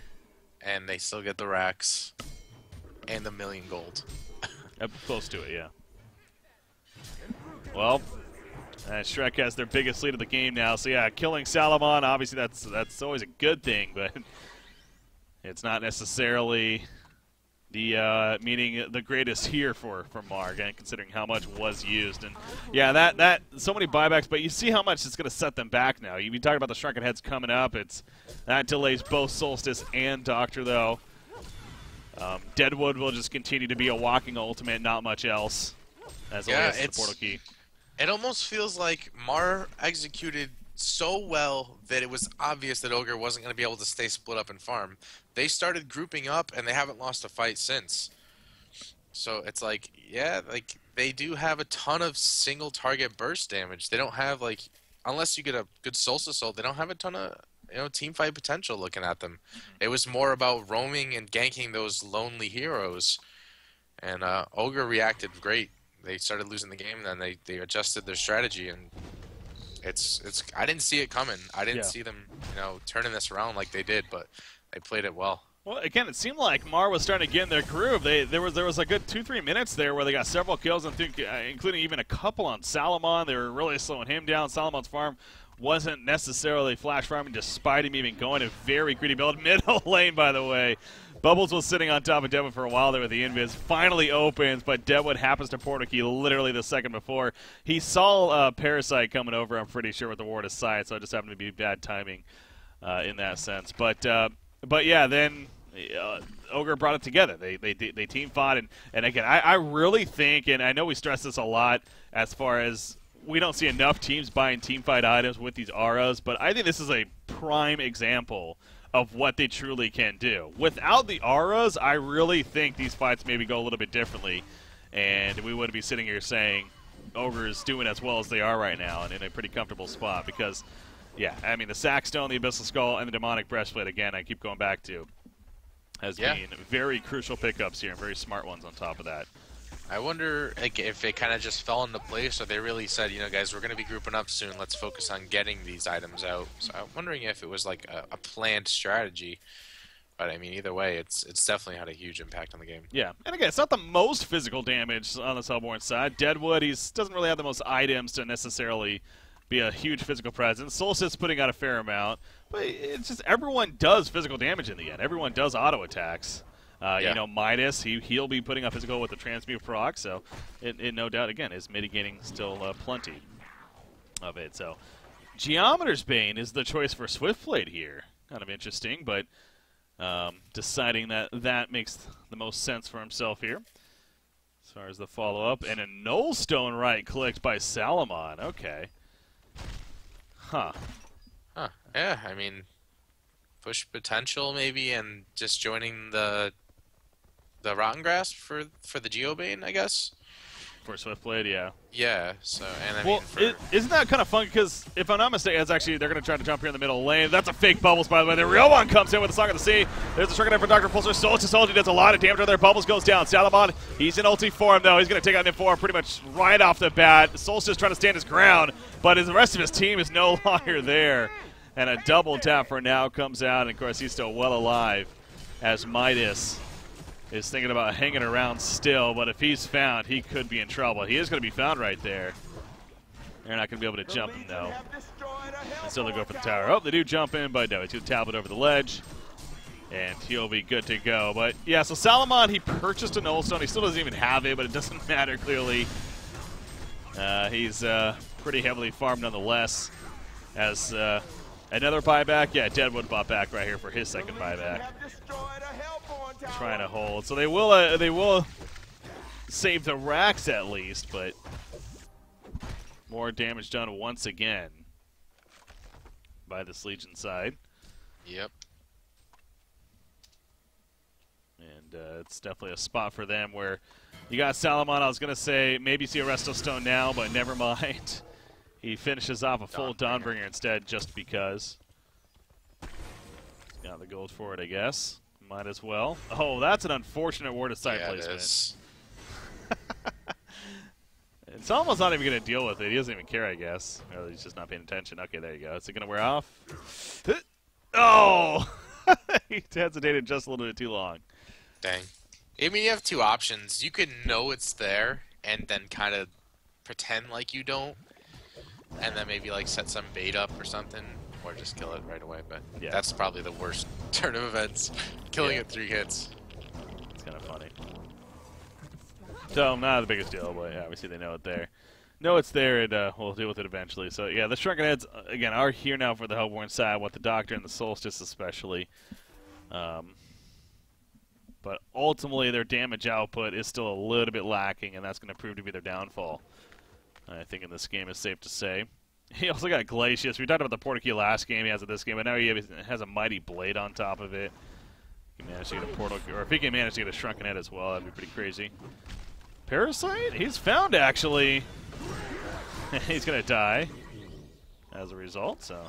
and they still get the racks and the 1,000,000 gold. Close to it, yeah. Well... Shrek has their biggest lead of the game now, so yeah, killing Salomon, obviously that's always a good thing, but it's not necessarily the meaning the greatest here for Mark, and considering how much was used. And yeah, that so many buybacks, but you see how much it's going to set them back now. You talk about the Shrunken Heads coming up, that delays both Solstice and Doctor, though. Deadwood will just continue to be a walking ultimate, not much else, as always the portal key. It almost feels like Mar executed so well that it was obvious that Ogre wasn't going to be able to stay split up and farm. They started grouping up, and they haven't lost a fight since. So it's like, yeah, like they do have a ton of single target burst damage. They don't have, like, unless you get a good Solstice ult, they don't have a ton of team fight potential looking at them. It was more about roaming and ganking those lonely heroes. And Ogre reacted great. They started losing the game, and then they adjusted their strategy, and it's I didn't see it coming. I didn't see them turning this around like they did, but they played it well. Well, again, it seemed like Mar was starting to get in their groove. There was a good 2-3 minutes there where they got several kills, including even a couple on Salomon. They were really slowing him down. Salomon's farm wasn't necessarily flash farming, despite him even going a very greedy build. Middle lane, by the way. Bubbles was sitting on top of Deadwood for a while there with the invis. Finally opens, but Deadwood happens to portal key literally the second before. He saw Parasite coming over, I'm pretty sure, with the Ward of Sight, so it just happened to be bad timing in that sense. But yeah, then Ogre brought it together. They team fought, and again, I really think, and I know we stress this a lot as far as we don't see enough teams buying team fight items with these auras, but I think this is a prime example of what they truly can do. Without the auras, I really think these fights maybe go a little bit differently, and we wouldn't be sitting here saying Ogre's doing as well as they are right now and in a pretty comfortable spot because, yeah, I mean, the Sackstone, the Abyssal Skull, and the Demonic Breastplate, again, I keep going back to, has been very crucial pickups here and very smart ones on top of that. I wonder if it kind of just fell into place, or they really said, guys, we're going to be grouping up soon. Let's focus on getting these items out. So I'm wondering if it was like a planned strategy. But I mean, either way, it's definitely had a huge impact on the game. Yeah, and again, it's not the most physical damage on the Hellborn side. Deadwood, he doesn't really have the most items to necessarily be a huge physical presence. Solstice putting out a fair amount, but it's just everyone does physical damage in the end. Everyone does auto attacks. Midas, he'll be putting up physical with the transmute proc, so it no doubt, again, is mitigating still plenty of it. So Geometer's Bane is the choice for Swiftblade here. Kind of interesting, but deciding that makes the most sense for himself here. As far as the follow-up, and a Nullstone right clicked by Salomon. Okay. Huh. Yeah, I mean, push potential maybe, and just joining the Rotten Grasp for the Geobane, I guess. For Swiftblade, yeah. Yeah, so, and I well, mean, isn't that kind of fun? Because if I'm not mistaken, it's actually, they're going to try to jump here in the middle lane. That's a fake Bubbles, by the way. The real one comes in with the Song of the Sea. There's a Shrunken Head for Dr. Pulsar. Solstice ulti does a lot of damage to their Bubbles goes down. Salamon, he's in ulti form, though. He's going to take out N4 pretty much right off the bat. Solstice trying to stand his ground, but the rest of his team is no longer there. And a double tap for now comes out, and of course, he's still well alive as Midas is thinking about hanging around still, but if he's found, he could be in trouble. He is going to be found right there. They're not going to be able to jump him, though. And still they go for the tower. Oh, they do jump in, but no, he's going to tablet over the ledge, and he'll be good to go. But, yeah, so Salamon, he purchased a Null Stone. He still doesn't even have it, but it doesn't matter, clearly. He's pretty heavily farmed nonetheless. As another buyback, yeah, Deadwood bought back right here for his second buyback. Trying to hold, so they will save the racks at least, but more damage done once again by this Legion side. Yep. And it's definitely a spot for them where you got Salamon. I was gonna say maybe see a Resto Stone now, but never mind. He finishes off a full Dawnbringer instead, just because. Got the gold for it, I guess. Might as well. Oh, that's an unfortunate ward of sight placement. It is. It's almost not even going to deal with it. He doesn't even care, I guess. Or he's just not paying attention. Okay, there you go. Is it going to wear off? Oh! He hesitated just a little bit too long. Dang. I mean, you have two options. You could know it's there and then kind of pretend like you don't, and then maybe like set some bait up or something. Or just kill it right away, but yeah, that's probably the worst turn of events. Killing it 3 hits. It's kind of funny. So, not the biggest deal, but yeah, obviously they know it there. Know it's there, and we'll deal with it eventually. So, yeah, the Shrunken Heads, again, are here now for the Hellborn side, with the Doctor and the Solstice especially. But ultimately, their damage output is still a little bit lacking, and that's going to prove to be their downfall. I think in this game is safe to say. He also got Glacius. We talked about the Portkey last game. He has it this game, but now he has a Mighty Blade on top of it. He managed to get a Portal, or if he can manage to get a Shrunken Head as well, that'd be pretty crazy. Parasite? He's found, actually. He's going to die as a result, so.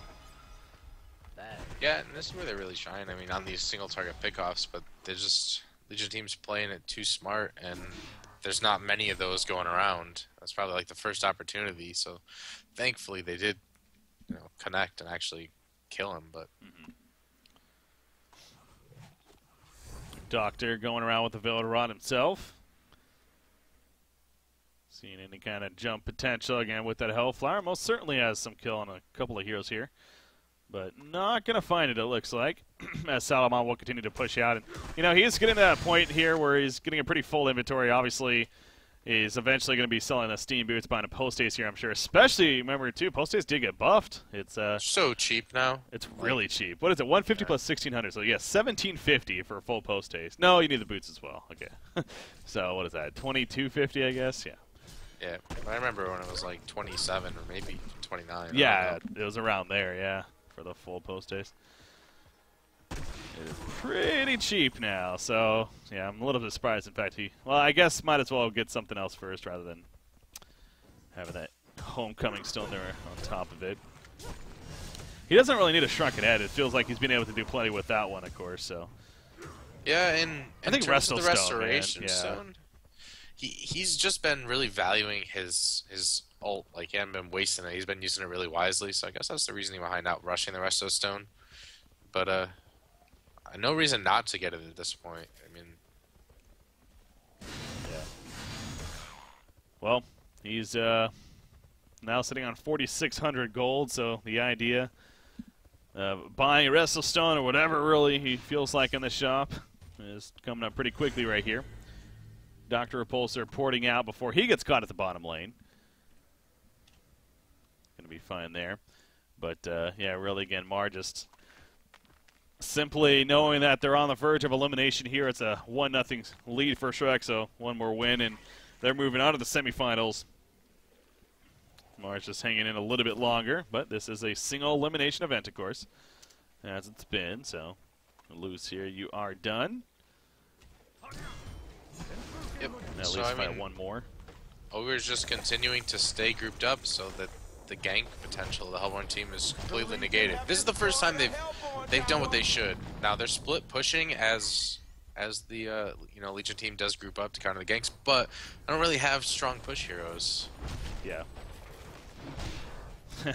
Yeah, and this is where they really shine. I mean, on these single-target pickoffs, but they're just Legion teams playing it too smart, and there's not many of those going around. That's probably like the first opportunity, so thankfully they did, connect and actually kill him. But Doctor going around with the Villarod himself. Seeing any kind of jump potential again with that Hellflower. Most certainly has some kill on a couple of heroes here, but not going to find it, it looks like, as Salamon will continue to push out. And, he is getting to that point here where he's getting a pretty full inventory. Obviously, he's eventually going to be selling the Steam Boots, buying a Post-Haste here, I'm sure. Especially, remember, too, Post-Haste did get buffed. It's so cheap now. It's really cheap. What is it, 150 plus 1,600? So, yeah, 1,750 for a full Post-Haste. No, you need the boots as well. Okay. So, what is that, 2,250, I guess? Yeah. Yeah, I remember when it was like 27 or maybe 29. Yeah, it was around there, yeah, for the full Post-Haste. It is pretty cheap now, so yeah, I'm a little bit surprised. In fact, well, I guess might as well get something else first rather than having that Homecoming Stone there on top of it. He doesn't really need a Shrunken Head. It feels like he's been able to do plenty with that one, of course. So yeah, and I think terms of the Restoration Stone, Stone, he's just been really valuing his ult. Like, he hasn't been wasting it. He's been using it really wisely. So I guess that's the reasoning behind not rushing the Resto Stone. But no reason not to get it at this point. I mean, yeah. Well, he's now sitting on 4,600 gold. So the idea of buying a Resto Stone or whatever really he feels like in the shop is coming up pretty quickly right here. Dr. Repulsor porting out before he gets caught at the bottom lane. Going to be fine there. But, yeah, really, again, Mar just simply knowing that they're on the verge of elimination here. It's a 1-0 lead for Shrek, so one more win, and they're moving on to the semifinals. Mar's just hanging in a little bit longer, but this is a single elimination event, of course, as it's been. So, lose here, you are done. Yep. At least by one more. Ogre's just continuing to stay grouped up so that the gank potential of the Hellborn team is completely negated. This is the first time they've done what they should. Now they're split pushing as the Legion team does group up to counter the ganks, but I don't really have strong push heroes. Yeah.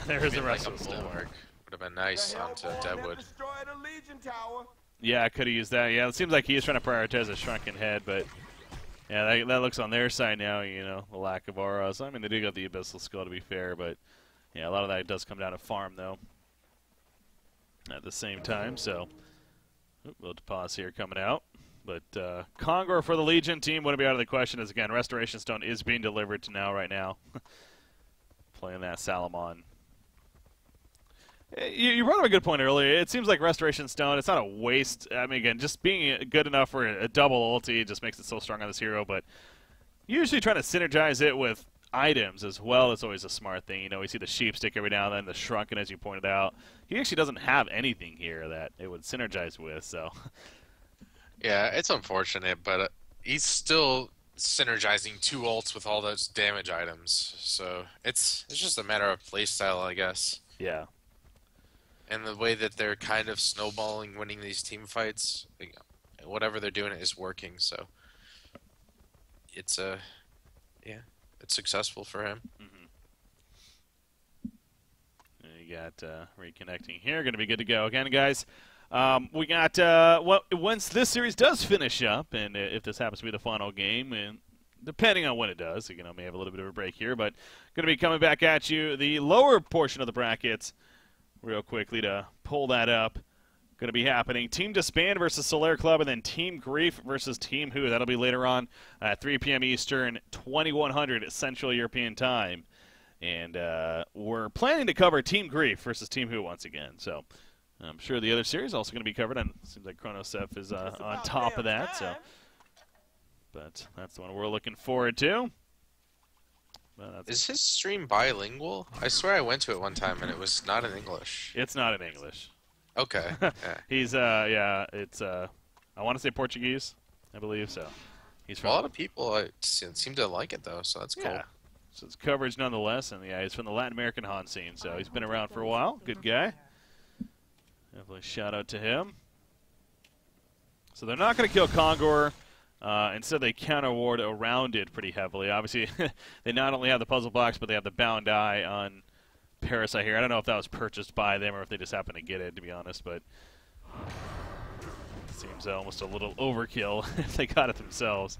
There is the rest like of the bulwark would have been nice onto Deadwood. Yeah, I could have used that. Yeah, it seems like he is trying to prioritize a shrunken head, but yeah, that looks on their side now. The lack of auras. I mean, they do got the abyssal skill to be fair, but yeah, a lot of that does come down to farm though. At the same time, so we'll pause here coming out. But Congo for the Legion team wouldn't be out of the question, as again, Restoration Stone is being delivered to right now. Playing that Salamon. You brought up a good point earlier. It seems like Restoration Stone, it's not a waste. I mean, again, just being good enough for a double ulti just makes it so strong on this hero, but usually trying to synergize it with items as well is always a smart thing. We see the sheep stick every now and then, the shrunken, as you pointed out. He actually doesn't have anything here that it would synergize with, so... Yeah, it's unfortunate, but he's still synergizing 2 ults with all those damage items. So it's just a matter of playstyle, I guess. Yeah. And the way that they're kind of snowballing, winning these team fights, whatever they're doing is working. So it's it's successful for him. You got reconnecting here. Going to be good to go again, guys. We got once this series does finish up, and if this happens to be the final game, and depending on when it does, may have a little bit of a break here, but going to be coming back at you the lower portion of the brackets real quickly to pull that up. Going to be happening Team Disband versus Solaire Club, and then Team Grief versus Team Who. That'll be later on at 3 p.m. Eastern, 2100 Central European Time. And we're planning to cover Team Grief versus Team Who once again. So I'm sure the other series also going to be covered, and it seems like Chronosef is on top of that. So, but that's the one we're looking forward to. Is his stream bilingual? I swear I went to it one time and it was not in English. It's not in English. Okay. Yeah. He's it's I want to say Portuguese, I believe so. He's from a lot of people seem to like it though, so that's cool. Yeah. So it's coverage nonetheless, and yeah, he's from the Latin American Han scene, so he's been around for a while. Good guy. Definitely shout out to him. So they're not going to kill Kongor. Instead, they counter-ward around it pretty heavily. Obviously, they not only have the puzzle box, but they have the bound eye on Parasite here. I don't know if that was purchased by them or if they just happened to get it, to be honest, but it seems almost a little overkill if they got it themselves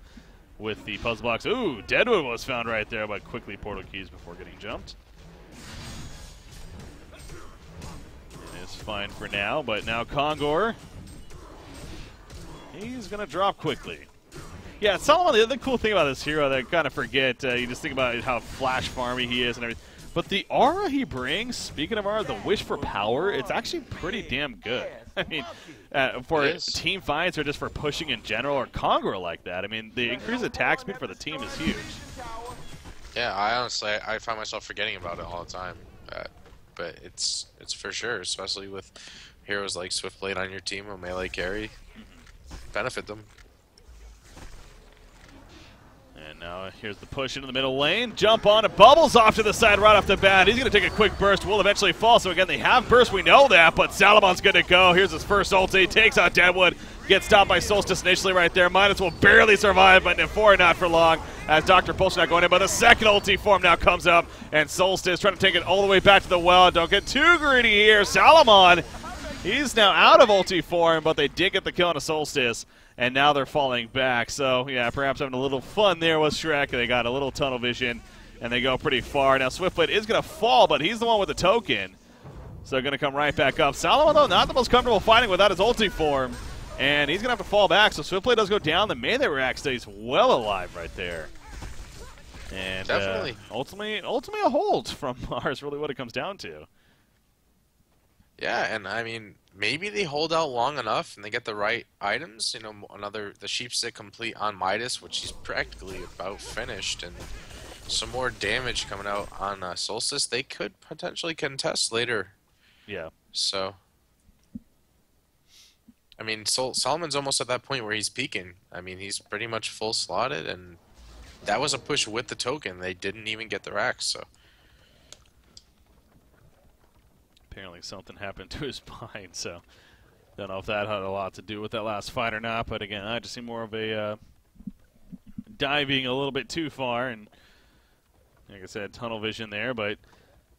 with the puzzle box. Ooh, Deadwood was found right there, but quickly portal keys before getting jumped. It is fine for now, but now Kongor, he's going to drop quickly. Yeah, Solomon, the other cool thing about this hero that I kind of forget, you just think about how flash farmy he is and everything. But the aura he brings, speaking of aura, the wish for power, it's actually pretty damn good. I mean, for team fights or just for pushing in general or Kongor like that, I mean, the increased attack speed for the team is huge. Yeah, I find myself forgetting about it all the time. But it's for sure, especially with heroes like Swiftblade on your team, a melee carry. Benefit them. And now here's the push into the middle lane. Jump on it. Bubbles off to the side right off the bat. He's going to take a quick burst. Will eventually fall. So again, they have burst. We know that. But Salamon's good to go. Here's his first ulti. Takes out Deadwood. Gets stopped by Solstice initially right there. Midas will barely survive, but for not for long. As Dr. Pulse not going in. But the second ulti form now comes up. And Solstice trying to take it all the way back to the well. Don't get too greedy here. Salamon, he's now out of ulti form, but they did get the kill on a Solstice. And now they're falling back. So, yeah, perhaps having a little fun there with Shrek. They got a little tunnel vision, and they go pretty far. Now, Swiftblade is going to fall, but he's the one with the token. So they're going to come right back up. Salomon, though, not the most comfortable fighting without his ulti form. And he's going to have to fall back. So Swiftblade does go down. The melee rack stays well alive right there. And definitely. Ultimately a hold from Mars, really what it comes down to. Yeah, and I mean, maybe they hold out long enough and they get the right items. You know, the sheep stick complete on Midas, which he's practically about finished, and some more damage coming out on Solstice. They could potentially contest later. Yeah. So, I mean, Solomon's almost at that point where he's peaking. I mean, he's pretty much full slotted, and that was a push with the token. They didn't even get the racks, so. Apparently something happened to his spine, so don't know if that had a lot to do with that last fight or not. But again, I just see more of a diving a little bit too far, and like I said, tunnel vision there. But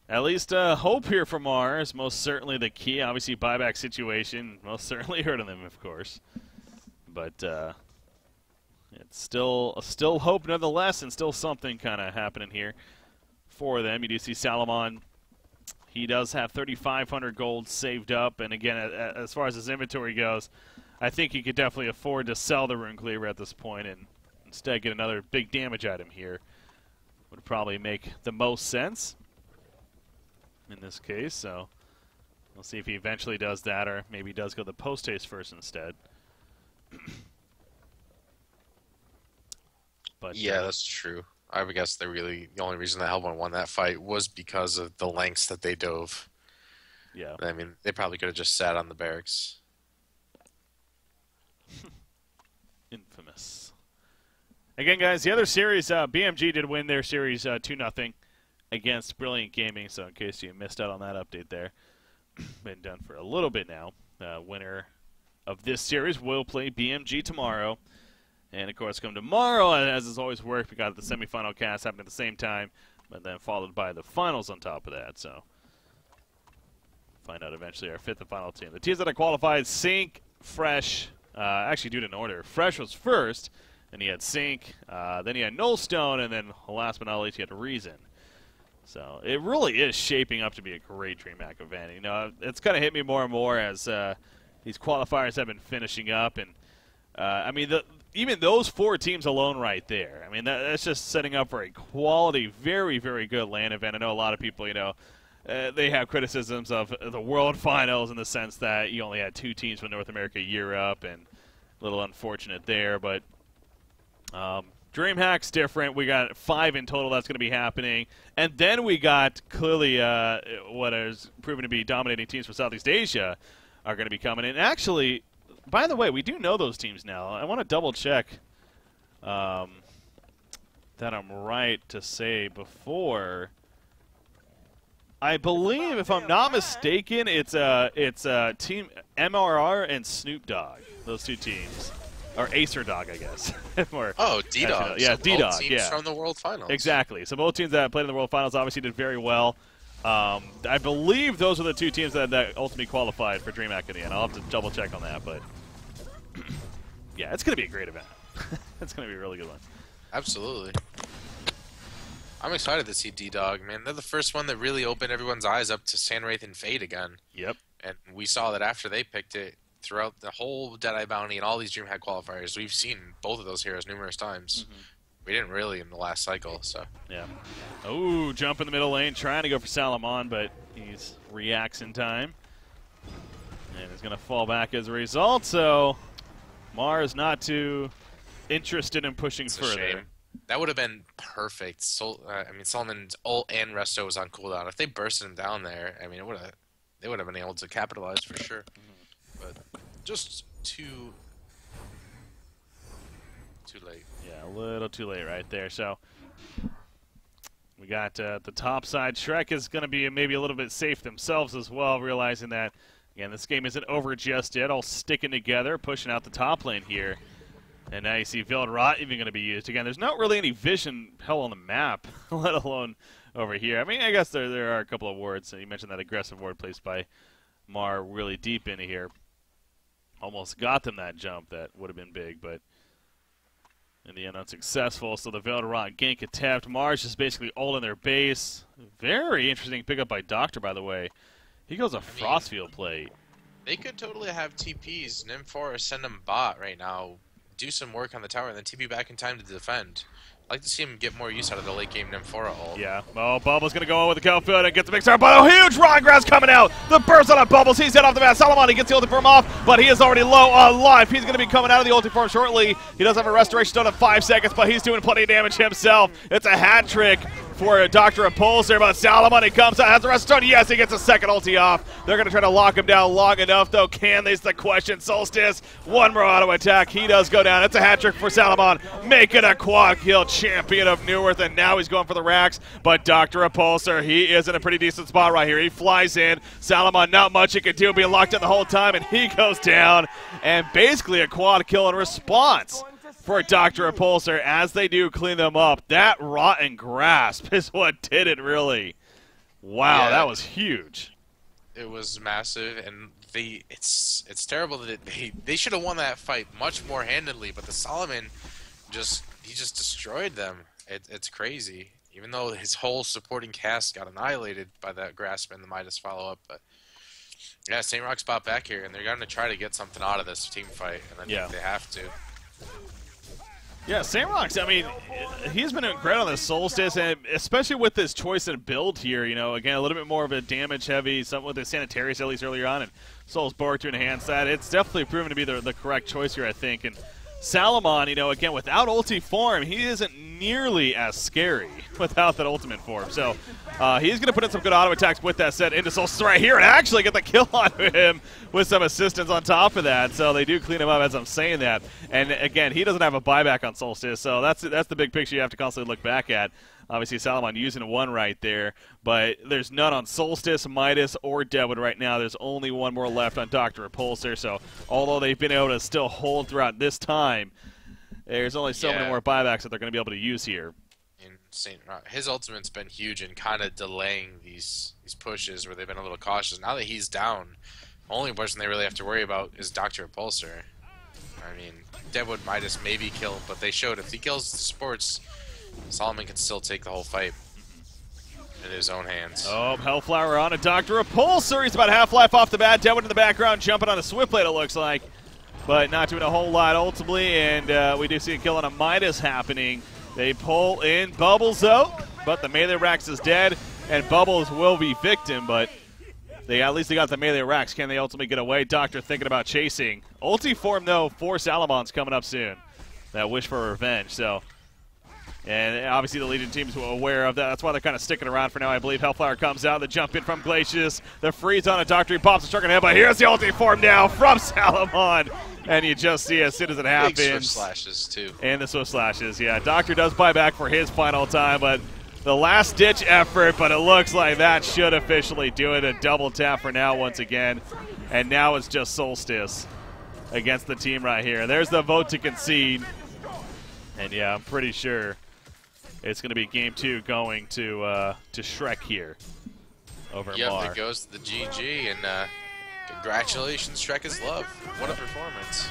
at least hope here for Mars. Most certainly the key. Obviously, buyback situation most certainly hurting them, of course. But it's still hope nonetheless, and still something kind of happening here for them. You do see Salomon. He does have 3,500 gold saved up, and again, as far as his inventory goes, I think he could definitely afford to sell the Rune Cleaver at this point and instead get another big damage item here. Would probably make the most sense in this case, so we'll see if he eventually does that, or maybe he does go the post-haste first instead. But yeah, that's true. I would guess the only reason that Hellborn won that fight was because of the lengths that they dove. Yeah. I mean, they probably could have just sat on the barracks. Infamous. Again, guys, the other series, BMG did win their series 2-0 against Brilliant Gaming, so in case you missed out on that update there, been done for a little bit now. Winner of this series will play BMG tomorrow. And, of course, come tomorrow, as has always worked, we got the semifinal cast happening at the same time, but then followed by the finals on top of that. So, find out eventually our fifth and final team. The teams that are qualified, Sync, Fresh, actually do it in order. Fresh was first, then he had Sync, then he had Nullstone, and then last but not least, he had Reason. So, it really is shaping up to be a great DreamHack event. You know, it's kind of hit me more and more as these qualifiers have been finishing up, and I mean, even those 4 teams alone right there, I mean, that's just setting up for a quality, very, very good LAN event. I know a lot of people, you know, they have criticisms of the World Finals in the sense that you only had 2 teams from North America Europe, and a little unfortunate there. But DreamHack's different. We got 5 in total that's going to be happening. And then we got clearly what is proven to be dominating teams from Southeast Asia are going to be coming in. Actually, by the way, we do know those teams now. I want to double-check that I'm right to say before. I believe, if I'm not mistaken, it's Team MRR and Snoop Dogg, those 2 teams. Or Acer Dog, I guess. Oh, D-Dog. Yeah, so D-Dog, both teams from the World Finals. Exactly. So both teams that played in the World Finals obviously did very well. I believe those are the 2 teams that ultimately qualified for DreamHack in the end. I'll have to double-check on that, but yeah, it's going to be a great event. It's going to be a really good one. Absolutely. I'm excited to see D-Dog, man. They're the first one that really opened everyone's eyes up to Sandwraith and Fade again. Yep. And we saw that after they picked it, throughout the whole Deadeye Bounty and all these DreamHack qualifiers, we've seen both of those heroes numerous times. Mm-hmm. We didn't really in the last cycle, so. Yeah. Oh, jump in the middle lane, trying to go for Salomon, but he reacts in time. And is going to fall back as a result, so Mars not too interested in pushing further. Shame. That would have been perfect. I mean, Solomon's ult and Resto was on cooldown. If they bursted him down there, I mean, they would have been able to capitalize for sure. Mm-hmm. But just too late. Yeah, a little too late right there. So we got the top side. Shrek is going to be maybe a little bit safe themselves as well, realizing that, again, this game isn't over just yet. All sticking together, pushing out the top lane here. And now you see Veiled Rot even going to be used. Again, there's not really any vision, hell, on the map, let alone over here. I mean, I guess there are a couple of wards. You mentioned that aggressive ward placed by Mar really deep into here. Almost got them that jump. That would have been big, but in the end, unsuccessful. So the Veiled Rot gank attempt. Mars just basically ulting their base. Very interesting pickup by Doctor, by the way. He goes a Frostfield plate. They could totally have TPs. Nymph4 send them bot right now. Do some work on the tower and then TP back in time to defend. I'd like to see him get more use out of the late game Nymph4 ult. Yeah. Oh, Bubbles going to go with the kill field and get the big start. But a huge Rotten Grass coming out. The burst on Bubbles. He's hit off the bat. Salomon, he gets the ulti form off, but he is already low on life. He's going to be coming out of the ulti form shortly. He does have a restoration done in 5 seconds, but he's doing plenty of damage himself. It's a hat trick for Dr. Repulsor, but Salomon, he comes out, has the rest done. Yes, he gets a second ulti off. They're going to try to lock him down long enough, though. Can they? Is the question. Solstice, one more auto attack. He does go down. It's a hat trick for Salomon, making a quad kill, champion of Neuwirth, and now he's going for the racks. But Dr. Repulsor, he is in a pretty decent spot right here. He flies in. Salomon, not much he can do, being locked in the whole time, and he goes down. And basically a quad kill in response for Dr. Repulsor as they do clean them up. That rotten grasp is what did it, really. Wow, that was huge. It was massive, and it's terrible that they should have won that fight much more handedly, but the Solomon just destroyed them. It's crazy. Even though his whole supporting cast got annihilated by that grasp and the Midas follow-up, but yeah, St. Rock's bought back here, and they're going to try to get something out of this team fight, and I think they have to. Yeah, St. Rock's, I mean, he's been great on the Solstice, and especially with this choice and build here, you know, again, a little bit more of a damage-heavy, something with the Sanitarius at least earlier on, and Soulsborg to enhance that. It's definitely proven to be the correct choice here, I think, and Salomon, you know, again, without ulti form, he isn't nearly as scary without that ultimate form. So he's going to put in some good auto attacks with that set into Solstice right here and actually get the kill on him with some assistance on top of that. So they do clean him up as I'm saying that. And again, he doesn't have a buyback on Solstice, so that's the big picture you have to constantly look back at. Obviously, Salomon using one right there, but there's none on Solstice, Midas, or Deadwood right now. There's only one more left on Dr. Repulsor, so although they've been able to still hold throughout this time, there's only so many more buybacks that they're going to be able to use here. In St. Rock, his ultimate's been huge in kind of delaying these pushes where they've been a little cautious. Now that he's down, the only person they really have to worry about is Dr. Repulsor. I mean, Deadwood, Midas maybe kill, but they showed if he kills the sports, Solomon can still take the whole fight in his own hands. Oh, Hellflower on a Dr. Repulsor. He's about half-life off the bat. Deadwood in the background jumping on a Swiftblade, it looks like. But not doing a whole lot ultimately, and we do see a kill on a Midas happening. They pull in Bubbles, though, but the Melee Rax is dead, and Bubbles will be victim, but at least they got the Melee Rax. Can they ultimately get away? Doctor thinking about chasing. Ulti form, though, for Salomon's coming up soon. That wish for revenge, so... And obviously the Legion team's aware of that. That's why they're kind of sticking around for now, I believe. Hellflower comes out. The jump in from Glacius. The freeze on a Doctor. He pops a struck in the head, but here's the ulti form now from Salomon. And you just see as soon as it happens. Big Swift Slashes, too. And the Swift Slashes, yeah. Doctor does buy back for his final time, but the last-ditch effort, but it looks like that should officially do it. A double tap for now once again. And now it's just Solstice against the team right here. There's the vote to concede. And, yeah, I'm pretty sure it's going to be game 2 going to Shrek here over Mar. Yep, there goes the GG, and congratulations, Shrek is love. What a performance.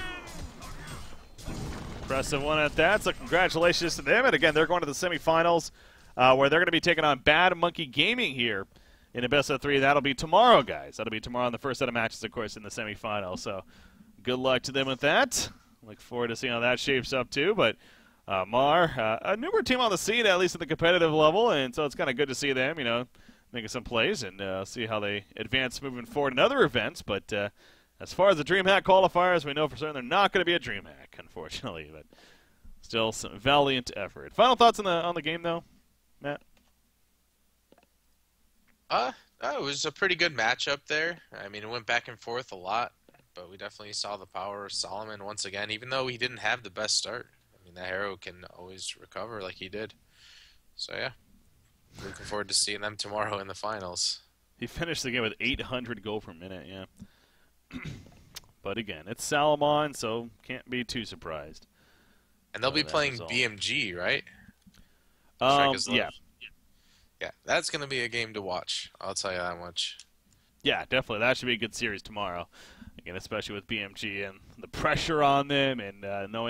Impressive one at that, so congratulations to them. And again, they're going to the semifinals where they're going to be taking on Bad Monkey Gaming here in a best of 3. That'll be tomorrow, guys. That'll be tomorrow in the first set of matches, of course, in the semifinals. So good luck to them with that. Look forward to seeing how that shapes up, too. But Mar, a newer team on the scene, at least at the competitive level, and so it's kind of good to see them, you know, making some plays and see how they advance moving forward in other events. But as far as the DreamHack qualifiers, we know for certain they're not going to be a DreamHack, unfortunately. But still, some valiant effort. Final thoughts on the game, though, Matt? It was a pretty good matchup there. I mean, it went back and forth a lot, but we definitely saw the power of Solomon once again, even though he didn't have the best start. That hero can always recover like he did. So, yeah. Looking forward to seeing them tomorrow in the finals. He finished the game with 800 gold per minute, yeah. But again, it's Salomon, so can't be too surprised. And they'll be playing BMG, right? Yeah. Yeah, that's going to be a game to watch. I'll tell you that much. Yeah, definitely. That should be a good series tomorrow. Again, especially with BMG and the pressure on them and knowing